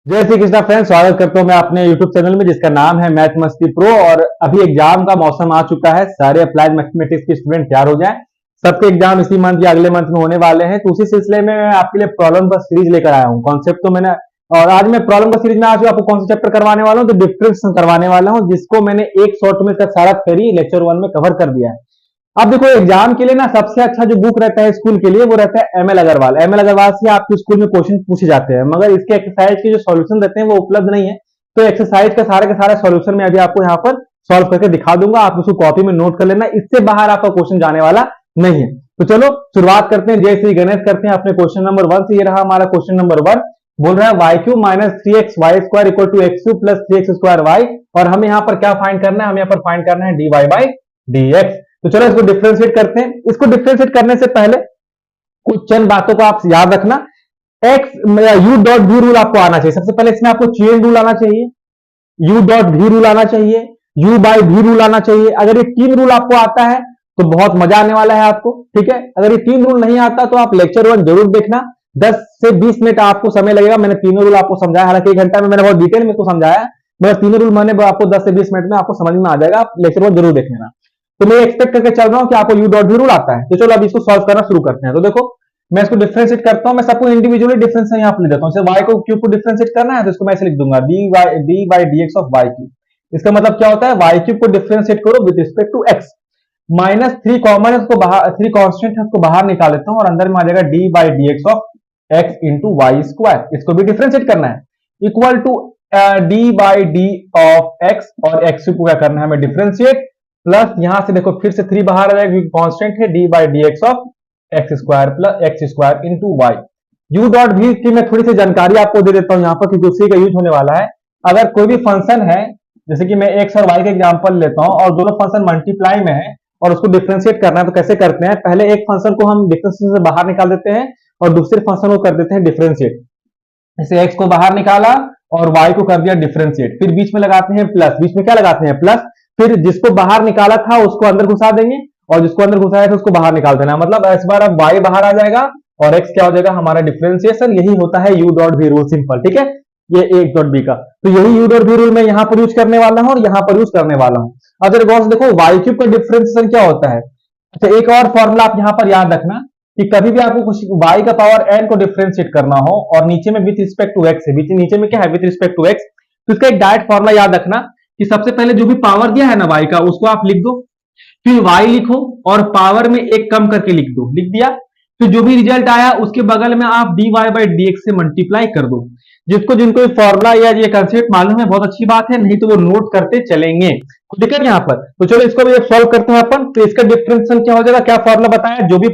जय श्री कृष्णा फ्रेंड्स, स्वागत करता हूं मैं अपने YouTube चैनल में जिसका नाम है मैथ मस्ती प्रो। और अभी एग्जाम का मौसम आ चुका है। सारे अप्लाइड मैथमेटिक्स के स्टूडेंट तैयार हो जाएं। सबके एग्जाम इसी मंथ या अगले मंथ में होने वाले हैं। तो उसी सिलसिले में मैं आपके लिए प्रॉब्लम का सीरीज लेकर आया हूं। कॉन्सेप्ट तो मैंने और आज मैं प्रॉब्लम का सीरीज में आज आपको कौन सा चैप्टर करवाने वाला हूं, तो डिफरेंस करवाने वाला हूं, जिसको मैंने एक शॉर्ट में सारा थ्योरी लेक्चर 1 में कवर कर दिया है। अब देखो, एग्जाम के लिए ना सबसे अच्छा जो बुक रहता है स्कूल के लिए वो रहता है एमएल अग्रवाल। एमएल अग्रवाल से आपके स्कूल में क्वेश्चन पूछे जाते हैं, मगर इसके एक्सरसाइज के जो सॉल्यूशन रहते हैं वो उपलब्ध नहीं है। तो एक्सरसाइज का सारा सॉल्यूशन मैं अभी आपको यहाँ पर सॉल्व करके दिखा दूंगा। आप उसको कॉपी में नोट कर लेना, इससे बाहर आपका क्वेश्चन जाने वाला नहीं है। तो चलो शुरुआत करते हैं, जय श्री गणेश करते हैं अपने क्वेश्चन नंबर 1 से। ये रहा हमारा क्वेश्चन नंबर 1। बोल रहा है Y Q minus 3x Y square equal to X Q plus 3x square वाई। और हमें यहाँ पर क्या फाइंड करना है? हमें यहाँ पर फाइंड करना है dy बाई dx। तो चलो इसको डिफरेंशिएट करते हैं। इसको डिफरेंशिएट करने से पहले कुछ चंद बातों को आप याद रखना। x u dot v rule आपको आना चाहिए। सबसे पहले इसमें आपको चेन रूल आना चाहिए, u डॉट v रूल आना चाहिए, u बाई v रूल आना चाहिए। अगर ये 3 रूल आपको आता है तो बहुत मजा आने वाला है आपको, ठीक है। अगर ये 3 रूल नहीं आता तो आप लेक्चर 1 जरूर देखना। 10 से 20 मिनट आपको समय लगेगा। मैंने तीनों रूल आपको समझाया, हालांकि 1 घंटा में मैंने बहुत डिटेल में तो समझाया, मगर तीनों रूल मैंने आपको 10 से 20 मिनट में आपको समझ में आ जाएगा। आप लेक्चर 1 जरूर देख लेना। तो मैं एक्सपेक्ट करके चल रहा हूं कि आपको u डॉट v रूल आता है। तो चलो अब इसको सॉल्व करना शुरू करते हैं। तो देखो, मैं इसको डिफरेंशिएट करता हूं। मैं सबको इंडिविजुअली डिफरेंस यहां पर ले देता हूं। जैसे y को q को डिफरेंशिएट करना है तो इसको मैं ऐसे लिख दूंगा dy by dx of y cube. इसका मतलब क्या होता है? y क्यूब को डिफरेंशिएट करो with respect to x। Minus 3 common है, उसको बाहर 3 कांस्टेंट है, उसको बाहर निकाल लेता हूं और अंदर में आ जाएगा D by D x of x into Y square. इसको भी डिफरेंशिएट करना है, equal to D by D of x। और x को क्या करना है हमें? डिफरेंशिएट। प्लस यहां से देखो फिर से 3 बाहर आ जाएगा क्योंकि कांस्टेंट है, D by D x of X square plus x square into Y. U dot भी की मैं थोड़ी सी जानकारी आपको दे देता हूं यहां पर, क्योंकि उसी का यूज होने वाला है। अगर कोई भी फंक्शन है, जैसे कि मैं एक्स और वाई का एग्जांपल लेता हूं और दोनों फंक्शन मल्टीप्लाई में है और उसको डिफरेंशिएट करना है, तो कैसे करते हैं? पहले एक फंक्शन को हम डिफरेंशिएशन से बाहर निकाल देते हैं और दूसरे फंक्शन को कर देते हैं डिफरेंशिएट। जैसे एक्स को बाहर निकाला और वाई को कर दिया डिफरेंशिएट, फिर बीच में लगाते हैं प्लस। बीच में क्या लगाते हैं? प्लस। फिर जिसको बाहर निकाला था उसको अंदर घुसा देंगे और जिसको अंदर घुसाया था उसको बाहर निकाल देना। मतलब इस बार अब y बाहर आ जाएगा और x क्या हो जाएगा? हमारा डिफरेंशिएशन। यही होता है u dot v rule, simple, ठीक है। ये एक डॉट बी का, तो यही u डॉट v रूल मैं यहां पर यूज करने वाला हूं और यहां पर यूज करने वाला हूं। अब जरा गौर से देखो, y क्यूब का डिफरेंशिएशन क्या होता है। अच्छा, एक और फॉर्मूला आप यहां पर याद रखना कि कभी भी आपको कुछ y का पावर n को डिफरेंशिएट करना हो और नीचे में विथ रिस्पेक्ट टू x है, नीचे में क्या है? With respect to x। तो इसका एक डायरेक्ट फॉर्मूला याद रखना कि सबसे पहले जो भी पावर दिया है ना y का, उसको आप लिख दो, फिर y लिखो और पावर में एक कम करके लिख दो। लिख दिया, फिर जो भी रिजल्ट आया उसके बगल में आप dy बाई dx से मल्टीप्लाई कर दो। जिसको जिनको ये फॉर्मूला या ये कंसेप्ट मालूम है बहुत अच्छी बात है, नहीं तो वो नोट करते चलेंगे। तो दिक्कत यहाँ पर। तो चलो इसको भी सॉल्व करते हैं अपन। तो इसका डिफरेंशिएशन क्या हो जाएगा? क्या फॉर्मूला बताया? जो भी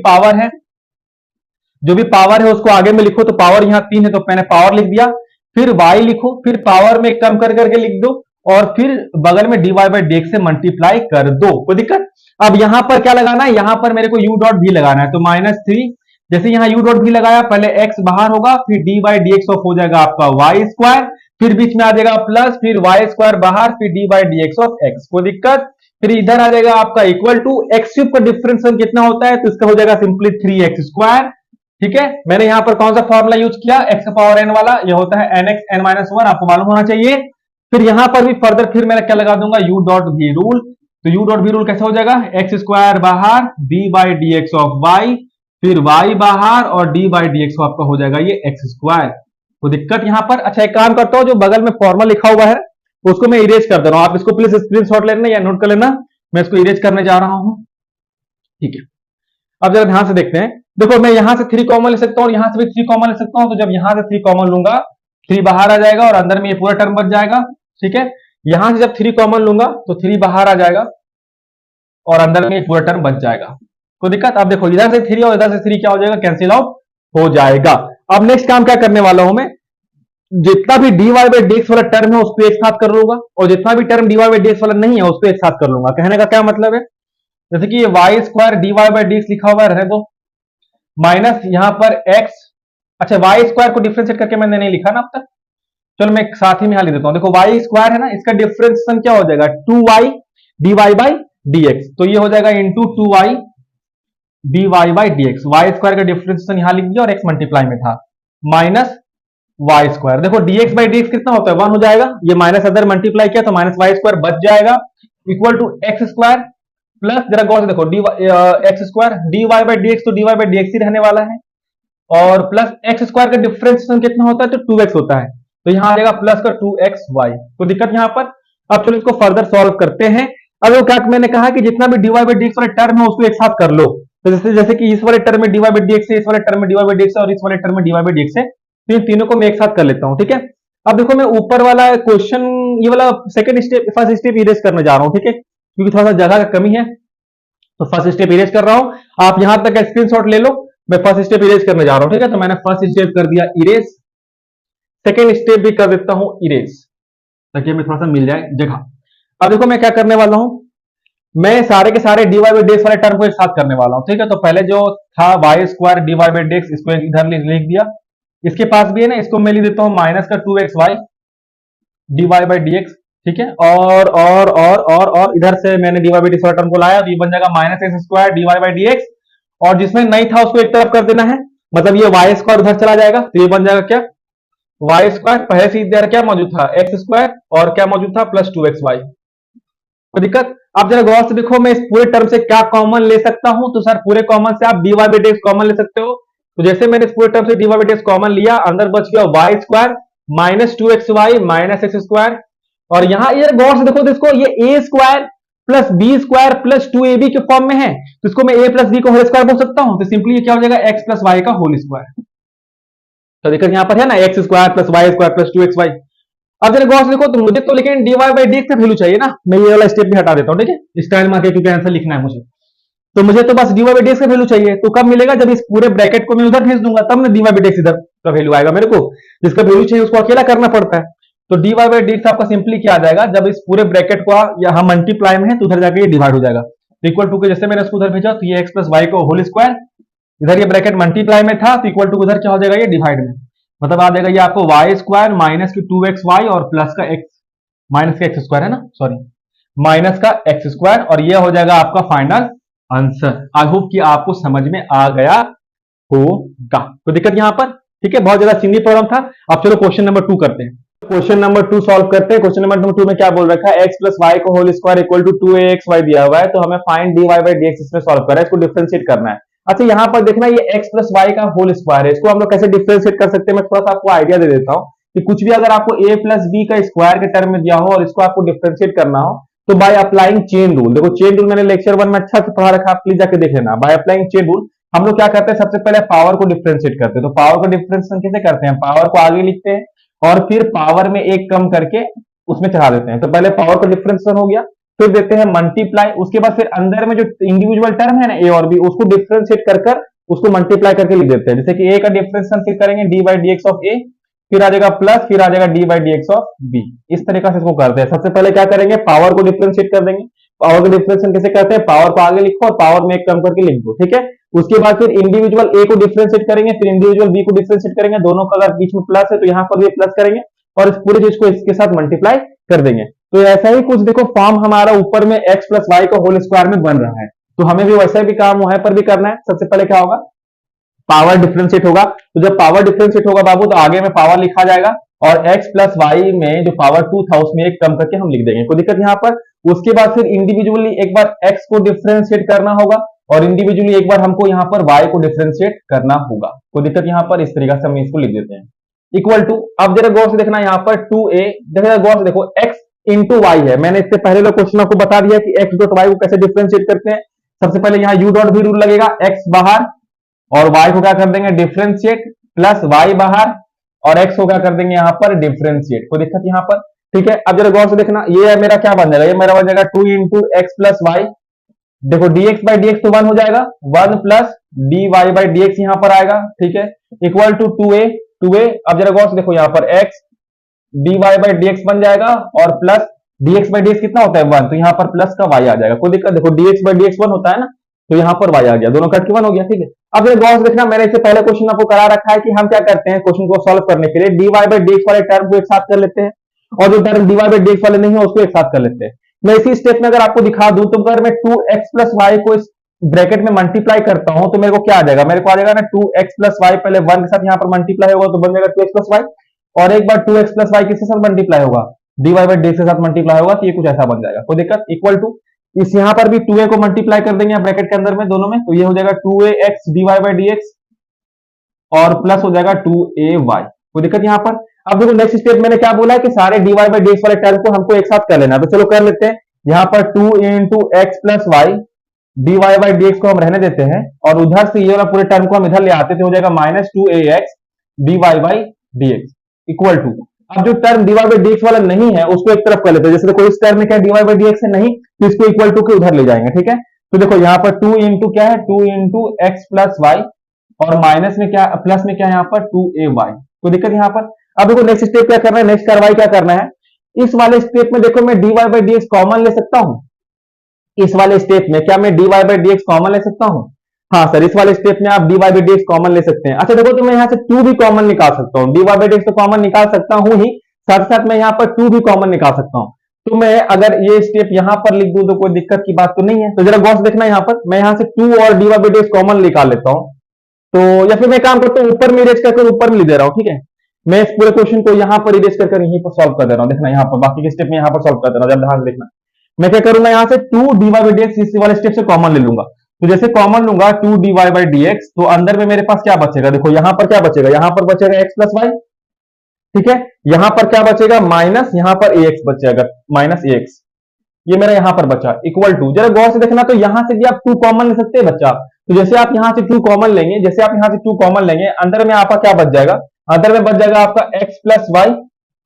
पावर है उसको आगे में लिखो। तो पावर यहाँ 3 है तो मैंने पावर लिख दिया, फिर y लिखो, फिर पावर में कम कर करके लिख दो और फिर बगल में dy बाई dx से मल्टीप्लाई कर दो। कोई दिक्कत? अब यहां पर क्या लगाना है? यहां पर मेरे को u डॉट v लगाना है। तो -3, जैसे यहां u डॉट v लगाया, पहले x बाहर होगा, फिर dy बाई dx ऑफ हो जाएगा आपका y स्क्वायर, फिर बीच में आ जाएगा प्लस, फिर y स्क्वायर बाहर, फिर dy by dx of x। कोई दिक्कत? फिर इधर आ जाएगा आपका इक्वल टू x क्यूब का डिफरेंशिएशन कितना होता है? तो इसका हो जाएगा सिंपली 3x स्क्वायर, ठीक है। मैंने यहां पर कौन सा फॉर्मूला यूज किया? x का पावर n वाला, ये होता है nx n माइनस 1, आपको मालूम होना चाहिए। फिर यहां पर भी फर्दर फिर मैं क्या लगा दूंगा? u dot v rule. तो u डॉट v रूल कैसे हो जाएगा? x स्क्वायर बाहर, d by D x of y, फिर y बाहर और d बाई डी एक्स आपका हो जाएगा ये x स्क्वायर। तो दिक्कत यहां पर। अच्छा, एक काम करता हूं, जो बगल में फॉर्मूला लिखा हुआ है उसको मैं इरेज कर दे रहा हूं। आप इसको प्लीज स्क्रीनशॉट लेना या नोट कर लेना, मैं इसको इरेज करने जा रहा हूं, ठीक है। अब जरा ध्यान से देखते हैं। देखो, मैं यहां से 3 कॉमन ले सकता हूं और यहां से भी 3 कॉमन ले सकता हूं। तो जब यहां से 3 कॉमन लूंगा, 3 बाहर आ जाएगा और अंदर में ये पूरा टर्म बच जाएगा, ठीक है। यहां से जब 3 कॉमन लूंगा तो 3 बाहर आ जाएगा और अंदर में ये पूरा टर्म बच जाएगा। कोई दिक्कत? अब देखो, इधर से 3 और इधर से 3 क्या हो जाएगा? कैंसिल आउट हो जाएगा। अब नेक्स्ट काम क्या करने वाला हूं मैं? जितना भी dy बाई dx वाला टर्म है उसको एक साथ कर लूंगा और जितना भी टर्म dy बाई dx वाला नहीं है उसको एक साथ कर लूंगा। कहने का क्या मतलब है? जैसे कि ये y square dy by dx लिखा हुआ है, रहने दो, माइनस यहां पर x। अच्छा, y स्क्वायर को डिफरेंशिएट करके मैंने नहीं लिखा ना अब तक, चलो मैं साथ ही में यहां लिख देता हूं। देखो, y स्क्वायर है ना, इसका डिफरेंशिएशन क्या हो जाएगा? 2y dy by dx। तो ये हो जाएगा into 2y dy by dx। y square का डिफरेंशिएशन यहां लिख दिया और x मल्टीप्लाई में था, माइनस वाई स्क्वायर। देखो dx बाई डी कितना होता है, 1 हो जाएगा, ये माइनस अदर मल्टीप्लाई किया तो माइनस वाई स्क्वायर बच जाएगा, equal to x square plus, जरा गौर से देखो d x square, D Y by D x तो d Y by D x ही रहने वाला है, और प्लस एक्स स्क्वायर का डिफरेंशिएशन कितना होता है, तो 2x होता है, तो यहां आ जाएगा प्लस का 2xy। तो दिक्कत यहां पर। अब चलो इसको फर्दर सॉल्व करते हैं। अब वो क्या मैंने कहा कि जितना भी D Y by D x वाले टर्म है उसको एक साथ कर लो, तो जैसे जैसे कि इस वाले टर्म में D Y by D x है, इस वाले टर्म में D Y by D x है, और इस वाले टर्म में D Y by D x है, तो इन तीनों को मैं एक साथ कर लेता हूं, ठीक है। अब देखो मैं ऊपर वाला क्वेश्चन, ये वाला second step, first step erase करने जा रहा हूं, ठीक है, क्योंकि थोड़ा सा जगह का कमी है, तो फर्स्ट स्टेप इरेज कर रहा हूं। आप यहां तक स्क्रीनशॉट ले लो, मैं फर्स्ट स्टेप इरेज करने जा रहा हूं, ठीक है। तो मैंने फर्स्ट स्टेप कर दिया इरेज, सेकंड स्टेप भी कर देता हूं इरेज, ताकि हमें थोड़ा सा मिल जाए जगह। अब देखो मैं क्या करने वाला हूं, मैं सारे के सारे D Y by D x वाले टर्म को एक साथ करने वाला हूं, ठीक है। तो पहले जो था Y square D Y by D X, इसको इधर लिख दिया, इसके पास भी है ना, इसको मैं लिख देता हूं माइनस का 2xy d Y by D x, ठीक है। और इधर से मैंने d Y by D x वाला टर्म को लाया, तो ये बन जाएगा minus x square D Y by D x, और जिसमें नहीं था उसको एक तरफ कर देना है, मतलब ये वाई स्क्वायर उधर चला जाएगा, तो ये बन जाएगा क्या, वाई स्क्वायर, पहले से इधर क्या मौजूद था, एक्स स्क्वायर, और क्या मौजूद था, प्लस 2xy। कोई दिक्कत। आप जरा गौर से देखो, मैं इस पूरे टर्म से क्या कॉमन ले सकता हूं, तो सर पूरे कॉमन से आप d Y by D x common ले सकते हो, तो जैसे मैंने इस पूरे टर्म से d Y by D x common लिया, अंदर बच गया y square minus 2xy minus x square, और यहां ये गौर से देखो, तो इसको ये a square plus b square plus 2ab के फॉर्म में है, तो इसको मैं a प्लस बी का होल स्क्वायर बोल सकता हूं, तो सिंपली ये क्या हो जाएगा, एक्स प्लस वाई का होल स्क्वायर। तो देखो यहां पर है ना, x square plus y square plus 2xy। अब जरा गौर से देखो, तो मुझे तो लेकिन d Y by D x का वैल्यू चाहिए ना, मैं ये वाला स्टेप भी हटा देता हूं, ठीक है, स्टाइल मार के, क्योंकि आंसर लिखना है मुझे, तो मुझे तो बस d Y by D x का वैल्यू चाहिए। तो कब मिलेगा, जब इस पूरे ब्रैकेट को मैं उधर भेज दूंगा, तब ना d Y by D x इधर का वैल्यू आएगा मेरे को, जिसका वैल्यू चाहिए उसको अकेला करना पड़ता है। तो d Y by D x आपका सिंपली क्या आ जाएगा, जब इस पूरे ब्रैकेट को यहां मल्टीप्लाई में है तो उधर जाके ये डिवाइड हो जाएगा, इक्वल टू के जैसे मैंने उसको उधर भेजा, तो ये एक्स प्लस वाई को होल स्क्वायर, इधर ये ब्रैकेट मल्टीप्लाई में था, तो इक्वल टू उधर क्या हो जाएगा, ये डिवाइड में, मतलब आ जाएगा ये आपको वाई स्क्वायर माइनस की 2xy और प्लस का एक्स, माइनस का एक्स स्क्वायर है ना, सॉरी, माइनस का एक्स स्क्वायर, और ये हो जाएगा आपका फाइनल आंसर। आई होप कि आपको समझ में आ गया होगा, कोई दिक्कत यहां पर, ठीक है। बहुत ज्यादा चिन्ही प्रॉब्लम था। अब चलो क्वेश्चन नंबर 2 करते हैं, क्वेश्चन नंबर 2 सॉल्व करते हैं। क्वेश्चन नंबर 2 में क्या बोल रखा है, एक्स प्लस वाई को whole square equal to 2axy दिया हुआ है, तो हमें find d Y by D x इसमें सॉल्व करना है, इसको डिफरेंशिएट करना है। अच्छा यहां पर देखना, ये x प्लस वाई का होल स्क्वायर है, इसको हम लोग कैसे डिफरेंशिएट कर सकते हैं, मैं थोड़ा सा आपको आइडिया दे देता हूं कि कुछ भी अगर आपको a प्लस बी का स्क्वायर के टर्म में दिया हो और इसको आपको डिफरेंशिएट करना हो, तो बाय अप्लाइंग चेन रूल, देखो चेन रूल मैंने लेक्चर 1 में अच्छा से पढ़ा रखा, आप प्लीज जाके देख लेना। बाय अप्लाइंग चेन रूल हम लोग क्या करते हैं, सबसे पहले पावर को डिफरेंशिएट करते हैं। तो पावर को डिफरेंशिएट कैसे करते हैं, पावर को आगे लिखते हैं और फिर पावर में एक कम करके उसमें चढ़ा देते हैं। तो पहले पावर का डिफरेंशिएशन हो गया, फिर देते हैं मल्टीप्लाई, उसके बाद फिर अंदर में जो इंडिविजुअल टर्म है ना ए और बी, उसको डिफरेंशिएट कर उसको मल्टीप्लाई करके लिख देते हैं। जैसे कि ए का डिफरेंशिएशन फिर करेंगे d by D x of a, फिर आ जाएगा प्लस, फिर आ जाएगा D by D x of b. इस तरीके से इसको करते हैं। सबसे पहले क्या करेंगे, पावर को डिफरेंशिएट कर देंगे। पावर का डिफरेंशिएशन कैसे करते हैं, पावर को आगे लिखो और पावर में एक कम करके लिख दो, ठीक है। उसके बाद फिर इंडिविजुअल ए को डिफरेंशिएट करेंगे, फिर इंडिविजुअल बी को डिफरेंशिएट करेंगे, दोनों का अगर बीच में प्लस है तो यहाँ पर भी प्लस करेंगे और इस पूरे चीज को इसके साथ मल्टीप्लाई कर देंगे। तो ऐसा ही कुछ देखो फॉर्म हमारा ऊपर में एक्स प्लस वाई का होल स्क्वायर में बन रहा है, तो हमें भी वैसा भी काम वहां पर भी करना है। सबसे पहले क्या होगा, पावर डिफरेंशिएट होगा। तो जब पावर डिफरेंशिएट होगा बाबू, तो आगे में पावर लिखा जाएगा और x प्लस वाई में जो पावर 2 था उसमें एक कम करके हम लिख देंगे, कोई दिक्कत यहाँ पर। उसके बाद फिर इंडिविजुअली एक बार x को डिफरेंशिएट करना होगा और इंडिविजुअली एक बार हमको यहाँ पर y को डिफरेंशिएट करना होगा, कोई दिक्कत यहाँ पर। इस तरीके से हम इसको लिख देते हैं इक्वल टू। अब जरा गौर से देखना यहाँ पर 2a, देखो गौर से देखो x इंटू वाई है। मैंने इससे पहले लोग क्वेश्चन आपको बता दिया कि x डॉट वाई को कैसे डिफरेंशिएट करते हैं। सबसे पहले यहाँ u डॉट भी रूल लगेगा, x बाहर और y को क्या कर देंगे डिफरेंशिएट, प्लस y बाहर और x को क्या कर देंगे यहाँ पर डिफरेंशिएट, कोई दिक्कत यहाँ पर, ठीक है। अब जरा गौर से देखना, ये मेरा क्या बन जाएगा, ये मेरा बन जाएगा 2 इंटू एक्स प्लस वाई। देखो dx बाई dx तो 1 हो जाएगा, 1 प्लस dy बाई dx यहाँ पर आएगा, ठीक है, इक्वल टू 2a। अब जरा गौर से देखो यहाँ पर x dy बाई dx बन जाएगा और प्लस dx बाई dx कितना होता है 1, तो यहाँ पर प्लस का y आ जाएगा, कोई दिक्कत। देखो dx बाई dx 1 होता है ना, तो यहाँ पर y आ गया, दोनों कट के 1 हो गया, ठीक है। अब जरा गौर से देखना, मैंने इससे पहले क्वेश्चन आपको करा रखा है कि हम क्या करते हैं, क्वेश्चन को सॉल्व करने के लिए dy बाई dx वाले टर्म को एक साथ कर लेते हैं और जो टर्म dy बाई dx वाले नहीं है उसको एक साथ कर लेते हैं। मैं इसी स्टेप में अगर आपको दिखा दूं, तो अगर मैं 2x प्लस वाई को इस ब्रैकेट में मल्टीप्लाई करता हूं तो मेरे को क्या आ जाएगा, मेरे को आ जाएगा ना 2x प्लस वाई, पहले 1 के साथ यहाँ पर मल्टीप्लाई होगा तो बन जाएगा 2x प्लस वाई, और एक बार 2x प्लस वाई किसके साथ मल्टीप्लाई होगा, dy बाई dx के साथ मल्टीप्लाई होगा, तो ये कुछ ऐसा बन जाएगा। कोई दिक्कत, इक्वल टू इस यहां पर भी 2a को मल्टीप्लाई कर देंगे ब्रैकेट के अंदर में दोनों में, तो ये हो जाएगा 2ax dy बाई dx और प्लस हो जाएगा 2ay। कोई दिक्कत यहां पर। अब देखो नेक्स्ट स्टेप मैंने क्या बोला है कि सारे dy बाई dx वाले टर्म को हमको एक साथ कर लेना है, तो चलो कर लेते हैं। यहां पर 2 into x plus y dy by dx को हम रहने देते हैं और उधर से ये वाला पूरे टर्म को हम इधर ले आते, तो हो जाएगा minus 2ax dy by dx equal to, अब जो टर्म dy बाई dx वाला नहीं है उसको एक तरफ कर लेते हैं, जैसे कोई इस टर्म में क्या dy बाई dx है नहीं, तो इसको इक्वल टू के उधर ले जाएंगे, ठीक है। तो देखो यहाँ पर 2 इंटू क्या है, 2 इंटू एक्स प्लस वाई और माइनस में क्या, प्लस में क्या है यहाँ पर 2ay। कोई दिक्कत यहाँ पर। अब देखो नेक्स्ट स्टेप क्या करना है, नेक्स्ट कार्रवाई क्या करना है, इस वाले स्टेप में देखो मैं dy बाई dx कॉमन ले सकता हूं, इस वाले स्टेप में क्या मैं dy बाई dx कॉमन ले सकता हूं, हाँ सर इस वाले स्टेप में आप dy बाई dx कॉमन ले सकते हैं। अच्छा देखो तो मैं यहाँ से 2 भी कॉमन निकाल सकता हूँ, dy बाई dx तो कॉमन निकाल सकता हूँ ही, साथ साथ मैं यहाँ पर 2 भी कॉमन निकाल सकता हूँ। तो मैं अगर ये स्टेप यहाँ पर लिख दूं तो कोई दिक्कत की बात तो नहीं है, तो जरा गौर से देखना यहाँ पर, मैं यहाँ से 2 और dy बाई dx कॉमन निकाल लेता हूँ, तो या फिर मैं काम करता हूँ ऊपर में इरेज करके ऊपर में लिख दे रहा हूँ, ठीक है। मैं इस पूरे क्वेश्चन को यहाँ पर इरेज कर यहीं पर सॉल्व कर दे रहा हूँ, देखना यहाँ पर बाकी के स्टेप में यहाँ पर सॉल्व कर दे रहा हूँ, जब ध्यान से देखना। मैं क्या करूंगा यहाँ से 2 dy बाई dx इस वाले स्टेप से कॉमन ले लूंगा, तो जैसे कॉमन लूंगा 2 dy बाई dx, तो अंदर में मेरे पास क्या बचेगा, देखो यहाँ पर क्या बचेगा, यहाँ पर बचेगा x प्लस वाई, ठीक है। यहाँ पर क्या बचेगा माइनस, यहाँ पर ax बचेगा माइनस ax, ये मेरा यहाँ पर बचा इक्वल टू, जरा गौर से देखना, तो यहाँ से भी आप 2 कॉमन ले सकते हैं बच्चा, तो जैसे आप यहाँ से 2 कॉमन लेंगे, जैसे आप यहाँ से 2 कॉमन लेंगे, अंदर में आपका क्या बच जाएगा, अंदर में बच जाएगा आपका x प्लस वाई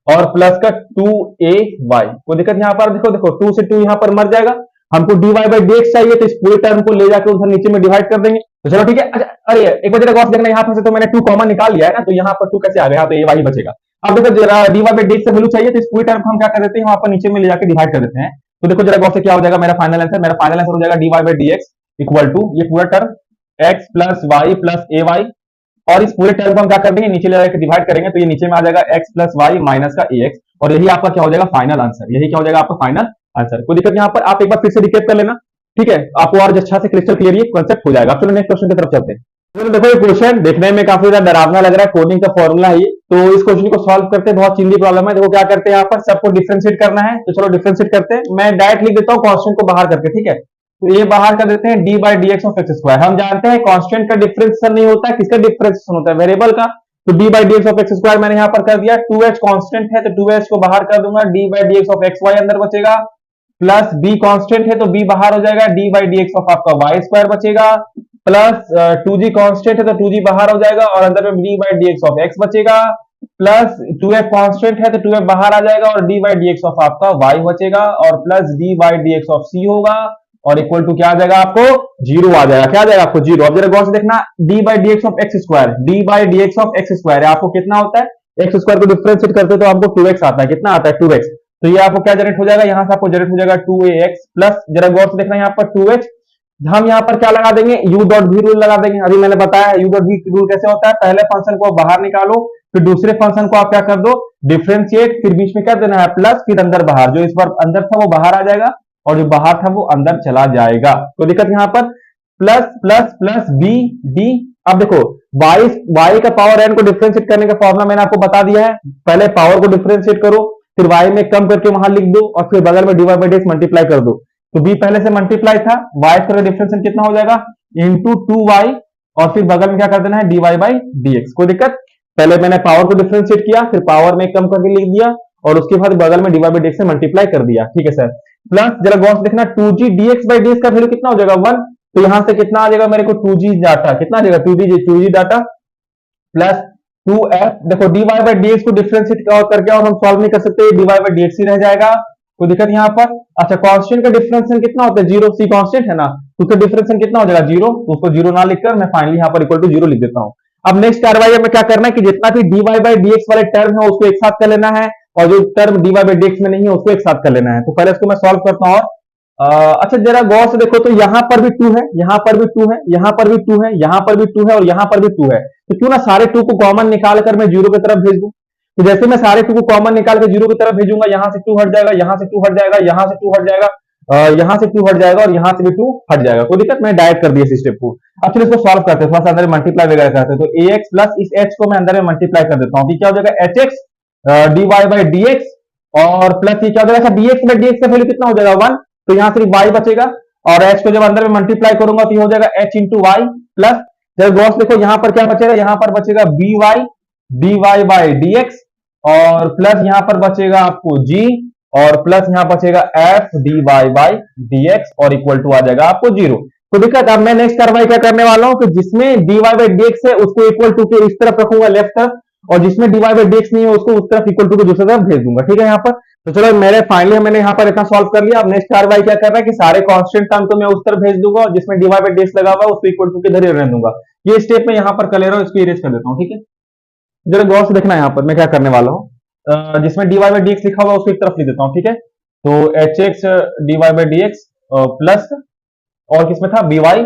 और प्लस का 2ay। कोई दिक्कत यहाँ पर, देखो देखो 2 से 2 यहाँ पर मर जाएगा, हमको dy बाई dx चाहिए, तो इस पूरे टर्म को ले जाकर उधर नीचे में डिवाइड कर देंगे, तो चलो ठीक है। अच्छा अरे एक बार जरा गौर से देखना, यहाँ पर से तो मैंने 2 कॉमन निकाल लिया है ना, तो यहाँ पर 2 कैसे आ गया, तो ये वाई बचेगा। अब देखो जरा dy बाई dx से वैल्यू चाहिए, तो इस पूरे टर्म को हम क्या कर देते हैं, वहां पर नीचे में ले जाकर डिवाइड कर देते हैं, तो देखो जरा गौर से क्या हो जाएगा, मेरा फाइनल आंसर हो जाएगा dy by dx equal to ये पूरा term x plus y plus a y, और इस पूरे टर्म को हम क्या कर देंगे, नीचे ले जाकर डिवाइड करेंगे, तो ये नीचे में आ जाएगा x प्लस वाई माइनस का ax, और यही आपका क्या हो जाएगा फाइनल आंसर, यही क्या हो जाएगा आपका फाइनल आंसर। कोई दिक्कत यहाँ पर, आप एक बार फिर से रिकेप कर लेना, ठीक है, आपको और अच्छा से क्रिस्टल क्लियर ये कांसेप्ट हो जाएगा। अब चलो नेक्स्ट क्वेश्चन की तरफ चलते हैं। तो देखो ये क्वेश्चन देखने में काफी ज्यादा डरावना लग रहा है, कोडिंग का फॉर्मूला है ये, तो इस क्वेश्चन को सॉल्व करते बहुत चिंदी प्रॉब्लम है। देखो क्या करते हैं, यहाँ पर सबको डिफरेंशिएट करना है, तो चलो डिफरेंशिएट करते हैं, मैं डायरेक्ट लिख देता हूँ कांस्टेंट को बाहर करके, ठीक है। तो ये बाहर कर देते हैं D by D x of X square. हम जानते हैं कांस्टेंट का डिफरेंशिएशन नहीं होता है, किसका डिफरेंशिएशन होता है, वेरिएबल का, तो D by D x of X square मैंने यहाँ पर कर दिया, 2h कांस्टेंट है तो 2h को बाहर कर दूंगा, d by D x of x y अंदर बचेगा, प्लस b कांस्टेंट है तो b बाहर हो जाएगा, D by D x of आपका वाई स्क्वायर बचेगा, प्लस 2g कांस्टेंट है तो 2g बाहर हो जाएगा और अंदर में d by D x of x बचेगा, प्लस 2f कांस्टेंट है तो 2f बाहर आ जाएगा और d by D x of आपका y बचेगा, और plus d by D x of c होगा, और इक्वल टू क्या आ जाएगा आपको, जीरो आ जाएगा। क्या आ जाएगा आपको, जीरो। अब जरा गौर से देखना, d by D x of X square, d by D x of X square आपको कितना होता है, एक्स स्क्वायर को डिफरेंशिएट करते तो हमको 2x आता है, कितना आता है 2x, तो ये आपको क्या जनरेट हो जाएगा, यहां से आपको जनरेट हो जाएगा 2ax प्लस, जरा गौर से देखना यहाँ पर 2h, हम यहाँ पर क्या लगा देंगे, u डॉट v रूल लगा देंगे। अभी मैंने बताया u डॉट v रूल कैसे होता है, पहले फंक्शन को बाहर निकालो, फिर दूसरे फंक्शन को आप क्या कर दो, डिफरेंशिएट, फिर बीच में क्या देना है प्लस, फिर अंदर बाहर, जो इस बार अंदर था वो बाहर आ जाएगा और जो बाहर था वो अंदर चला जाएगा। तो दिक्कत यहाँ पर plus plus plus b d। अब देखो y का पावर n को डिफरेंशिएट करने का फॉर्मूला मैंने आपको बता दिया है, पहले पावर को डिफरेंशिएट करो, फिर y में कम करके वहां लिख दो और फिर बगल में dy by D x multiply कर दो, तो b पहले से मल्टीप्लाई था, y का डिफरेंशिएट कितना हो जाएगा इंटू 2y, और फिर बगल में क्या कर देना है dy बाई डी एक्स। कोई दिक्कत, पहले मैंने पावर को डिफरेंशिएट किया, फिर पावर में कम करके लिख दिया और उसके बाद बगल में dy बाई डी एक्स से मल्टीप्लाई कर दिया, ठीक है सर। प्लस जरा गौर से देखना 2g dx बाई dx का वैल्यू कितना हो जाएगा 1, तो यहां से कितना आ जाएगा मेरे को 2g डाटा, कितना आ जाएगा 2g डाटा प्लस 2f, देखो dy बाई dx को डिफरेंशिएट करके और हम सॉल्व नहीं कर सकते, dy बाई dx ही रह जाएगा, कोई दिक्कत यहाँ पर। अच्छा कांस्टेंट का डिफरेंशिएशन कितना होता है, जीरो, c कांस्टेंट है ना, तो उसका डिफरेंशिएशन कितना हो जाएगा जीरो, तो उसको जीरो ना लिखकर मैं फाइनली यहाँ पर इक्वल टू जीरो लिख देता हूँ। अब नेक्स्ट कार्रवाई में क्या करना है कि जितना भी dy बाई dx वाले टर्म है उसको एक साथ कर लेना है, और जो टर्म dy बाई dx में नहीं है उसको एक साथ कर लेना है। तो पहले इसको मैं सॉल्व करता हूँ। अच्छा जरा गौर से देखो, तो यहाँ पर भी 2 है, यहाँ पर भी 2 है, यहाँ पर भी 2 है, यहाँ पर भी 2 है और यहाँ पर भी 2 है, तो क्यों ना सारे 2 को कॉमन निकाल कर मैं जीरो की तरफ भेज दूं। तो जैसे मैं सारे 2 को कॉमन निकाल कर जीरो की तरफ भेजूंगा, यहाँ से 2 हट जाएगा, यहाँ से 2 हट जाएगा, यहाँ से 2 हट जाएगा, यहाँ से 2 हट जाएगा और यहाँ से भी 2 हट जाएगा। कोई दिक्कत, मैं डायरेक्ट कर दिया इस स्टेप को। अब चलिए इसको सॉल्व करते हैं, थोड़ा सा अंदर मल्टीप्लाई वगैरह करते हैं, तो ax प्लस इस h को मैं अंदर में मल्टीप्लाई कर देता हूँ, क्या हो जाएगा hx d Y by D x, और प्लस ये क्या हो जाएगा, dx बाई dx का वैल्यू कितना हो जाएगा 1, तो यहां सिर्फ y बचेगा, और h को जब अंदर में मल्टीप्लाई करूंगा तो ये हो जाएगा h इंटू वाई, प्लस जब गॉस देखो यहां पर क्या बचेगा, यहां पर बचेगा b y d Y by D x, और प्लस यहां पर बचेगा आपको g, और प्लस यहां बचेगा f d Y by D x, और इक्वल टू आ जाएगा आपको 0। तो दिक्कत, अब मैं नेक्स्ट कार्रवाई क्या करने वाला हूं कि जिसमें d Y by D x है उसको इक्वल टू के इस तरफ रखूंगा लेफ्ट तरफ, और जिसमें d Y by D x नहीं है उसको उस तरफ इक्वल टू के दूसरी तरफ भेज दूंगा, ठीक है यहाँ पर। तो चलो मेरे फाइनली मैंने यहाँ पर इतना सॉल्व कर लिया। अब नेक्स्ट कार्रवाई क्या कर रहा है कि सारे कांस्टेंट टर्म को मैं उस तरफ भेज दूंगा, और जिसमें d Y by D x लगा हुआ उसको इक्वल टू के इधर ही रहने दूंगा। ये स्टेप में यहाँ पर कर ले रहा हूँ, इसको इरेज कर देता हूँ, ठीक है। जरा गौर से देखना यहाँ पर मैं क्या करने वाला हूँ, जिसमें d Y by D x लिखा हुआ उसको एक तरफ लिख देता हूँ, ठीक है। तो h x d Y by D x plus, और किसमें था b y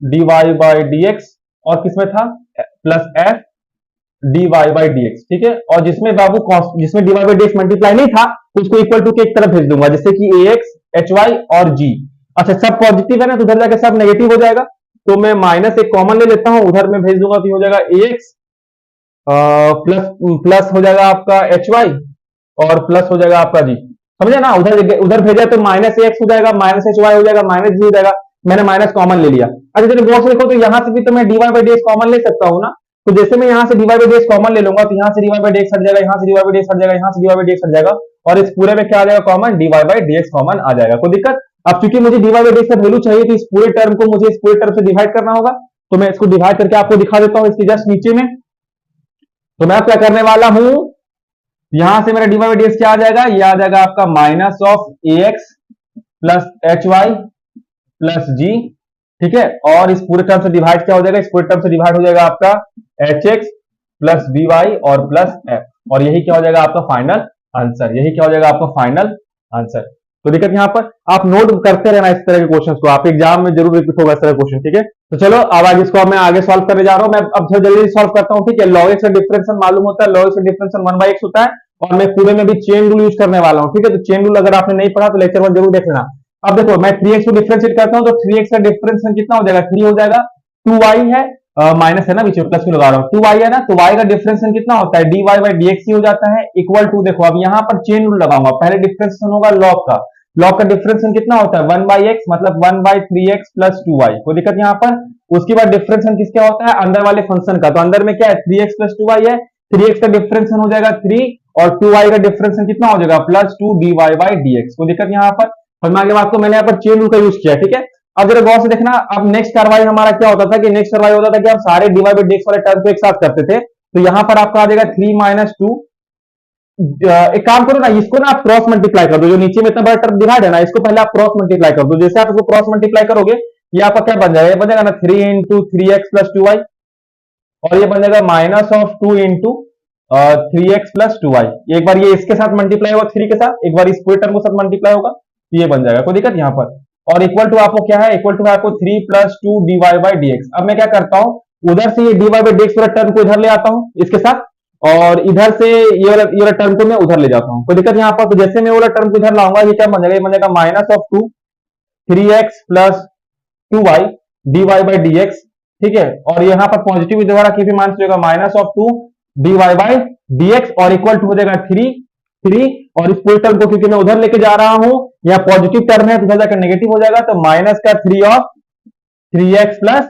d Y by D x, और किसमें था plus f d Y by D x, ठीक है। और जिसमें बाबू जिसमें d Y by D x multiply नहीं था उसको इक्वल टू के एक तरफ भेज दूंगा, जैसे कि ए एक्स एच वाई और जी। अच्छा, सब पॉजिटिव है ना, तो उधर जाकर सब नेगेटिव हो जाएगा, तो मैं माइनस एक कॉमन ले लेता हूं, उधर में भेज दूंगा तो हो जाएगा ए एक्स प्लस प्लस हो जाएगा आपका एच वाई, और प्लस हो जाएगा आपका जी, समझे ना। उधर उधर भेजा तो माइनस एक्स हो जाएगा, माइनस एच वाई हो जाएगा, माइनस जी हो जाएगा, मैंने माइनस कॉमन ले लिया। अच्छा, चलो गौर से देखो तो यहां से भी तो मैं d Y by D x common ले सकता हूं ना, तो जैसे मैं यहां से d Y by D x common ले लूंगा तो यहां से d Y by D x हट जाएगा, यहां से d Y by D x हट जाएगा, यहां से d Y by D x हट जाएगा, और इस पूरे में क्या आ जाएगा common, d Y by D x common आ जाएगा, कोई दिक्कत। अब चूंकि मुझे d Y by D x का वैल्यू चाहिए तो इस पूरे टर्म को मुझे इस पूरे टर्म से डिवाइड करना होगा, तो मैं इसको डिवाइड करके आपको दिखा देता हूं इसके जस्ट नीचे में। तो मैं क्या करने वाला हूं, यहां से मेरा d Y by D x क्या आ जाएगा, ये आ जाएगा आपका minus of a x plus h y plus g, ठीक है। और इस पूरे टर्म से डिवाइड क्या हो जाएगा, इस पूरे टर्म से डिवाइड हो जाएगा आपका h x plus b y और प्लस एफ, और यही क्या हो जाएगा आपका फाइनल आंसर, यही क्या हो जाएगा आपका फाइनल आंसर। तो दिक्कत यहाँ पर आप नोट करते रहना इस तरह के क्वेश्चंस को, आप एग्जाम में जरूर रिपीट होगा इस तरह क्वेश्चन, ठीक है। तो चलो अब आगे इसको मैं आगे सॉल्व करने जा रहा हूं, मैं अब जल्दी सॉल्व करता हूं, ठीक है। लॉग एक्स का डिफरेंशियल मालूम होता है, लॉग एक्स का डिफरेंशियल 1/x होता है, और मैं पूरे में भी चेन रूल यूज करने वाला हूं, ठीक है। तो चेन रूल अगर आपने नहीं पढ़ा तो लेक्चर 1 जरूर देख लेना। अब देखो मैं 3x को डिफरेंशिएट करता हूं, तो 3x का डिफरेंशियल कितना हो जाएगा, 3 हो जाएगा, 2y है माइनस है ना, बीच में प्लस क्यों लगा रहा हूं, 2y है ना, तो y का डिफरेंशियल कितना होता है, dy बाई dx ही हो जाता है, इक्वल टू, देखो अब यहां पर चेन रूल लगाऊंगा, पहले डिफरेंशियल होगा लॉग का, लॉग का डिफरेंशियल कितना होता है 1/x, मतलब 1/3x प्लस 2y, कोई दिक्कत यहां पर। उसके बाद डिफरेंशियल किसका होता है, अंदर वाले फंक्शन का, तो अंदर में क्या है 3x प्लस 2y है, 3x का डिफरेंशियल हो जाएगा 3, और 2y का डिफरेंशियल कितना हो जाएगा प्लस 2 dy बाई dx, कोई दिक्कत यहां पर। और आगे बात को मैंने यहाँ पर चेन रूल का यूज किया, ठीक है। अब जरा गौर से देखना, अब नेक्स्ट कार्रवाई हमारा क्या होता था कि नेक्स्ट कार्रवाई होता था कि हम सारे dy बाई dx वाले टर्म को एक साथ करते थे, तो यहां पर आपका आ जाएगा 3 माइनस 2, एक काम करो ना, इसको ना आप क्रॉस मल्टीप्लाई कर दो, जो नीचे में इतना बड़ा टर्म डिवाइड है ना, इसको पहले आप क्रॉस मल्टीप्लाई कर दो, जैसे आप इसको क्रॉस मल्टीप्लाई करोगे ये आपका क्या बन जाएगा, ये बन जाएगा ना 3 इंटू 3x प्लस 2y, और ये बन जाएगा minus of 2 into 3x plus 2y, एक बार ये इसके साथ मल्टीप्लाई होगा 3 के साथ, एक बार इस पूरे टर्म के साथ मल्टीप्लाई होगा, ये बन जाएगा, कोई दिक्कत यहाँ पर। और इक्वल टू आपको क्या है, इक्वल टू है आपको 3 प्लस 2 dy बाई dx। अब मैं क्या करता हूं, उधर से ये dy बाई dx वाला टर्म को इधर ले आता हूं इसके साथ, और इधर से ये वाला टर्म को मैं उधर ले जाता हूं, कोई दिक्कत यहाँ पर। तो जैसे मैं वाला टर्म को इधर लाऊंगा, ये क्या बन जाएगा, ये बन जाएगा minus of 2 3x plus 2y dy by dx, ठीक है। और यहाँ पर पॉजिटिव द्वारा की भी मान जाएगा minus of 2 dy by dx, और इक्वल टू हो जाएगा 3, और इस पूरे टर्म को क्योंकि मैं उधर लेके जा रहा हूं, यहाँ पॉजिटिव टर्म है तो उधर जाकर नेगेटिव हो जाएगा, तो माइनस का 3 ऑफ 3x प्लस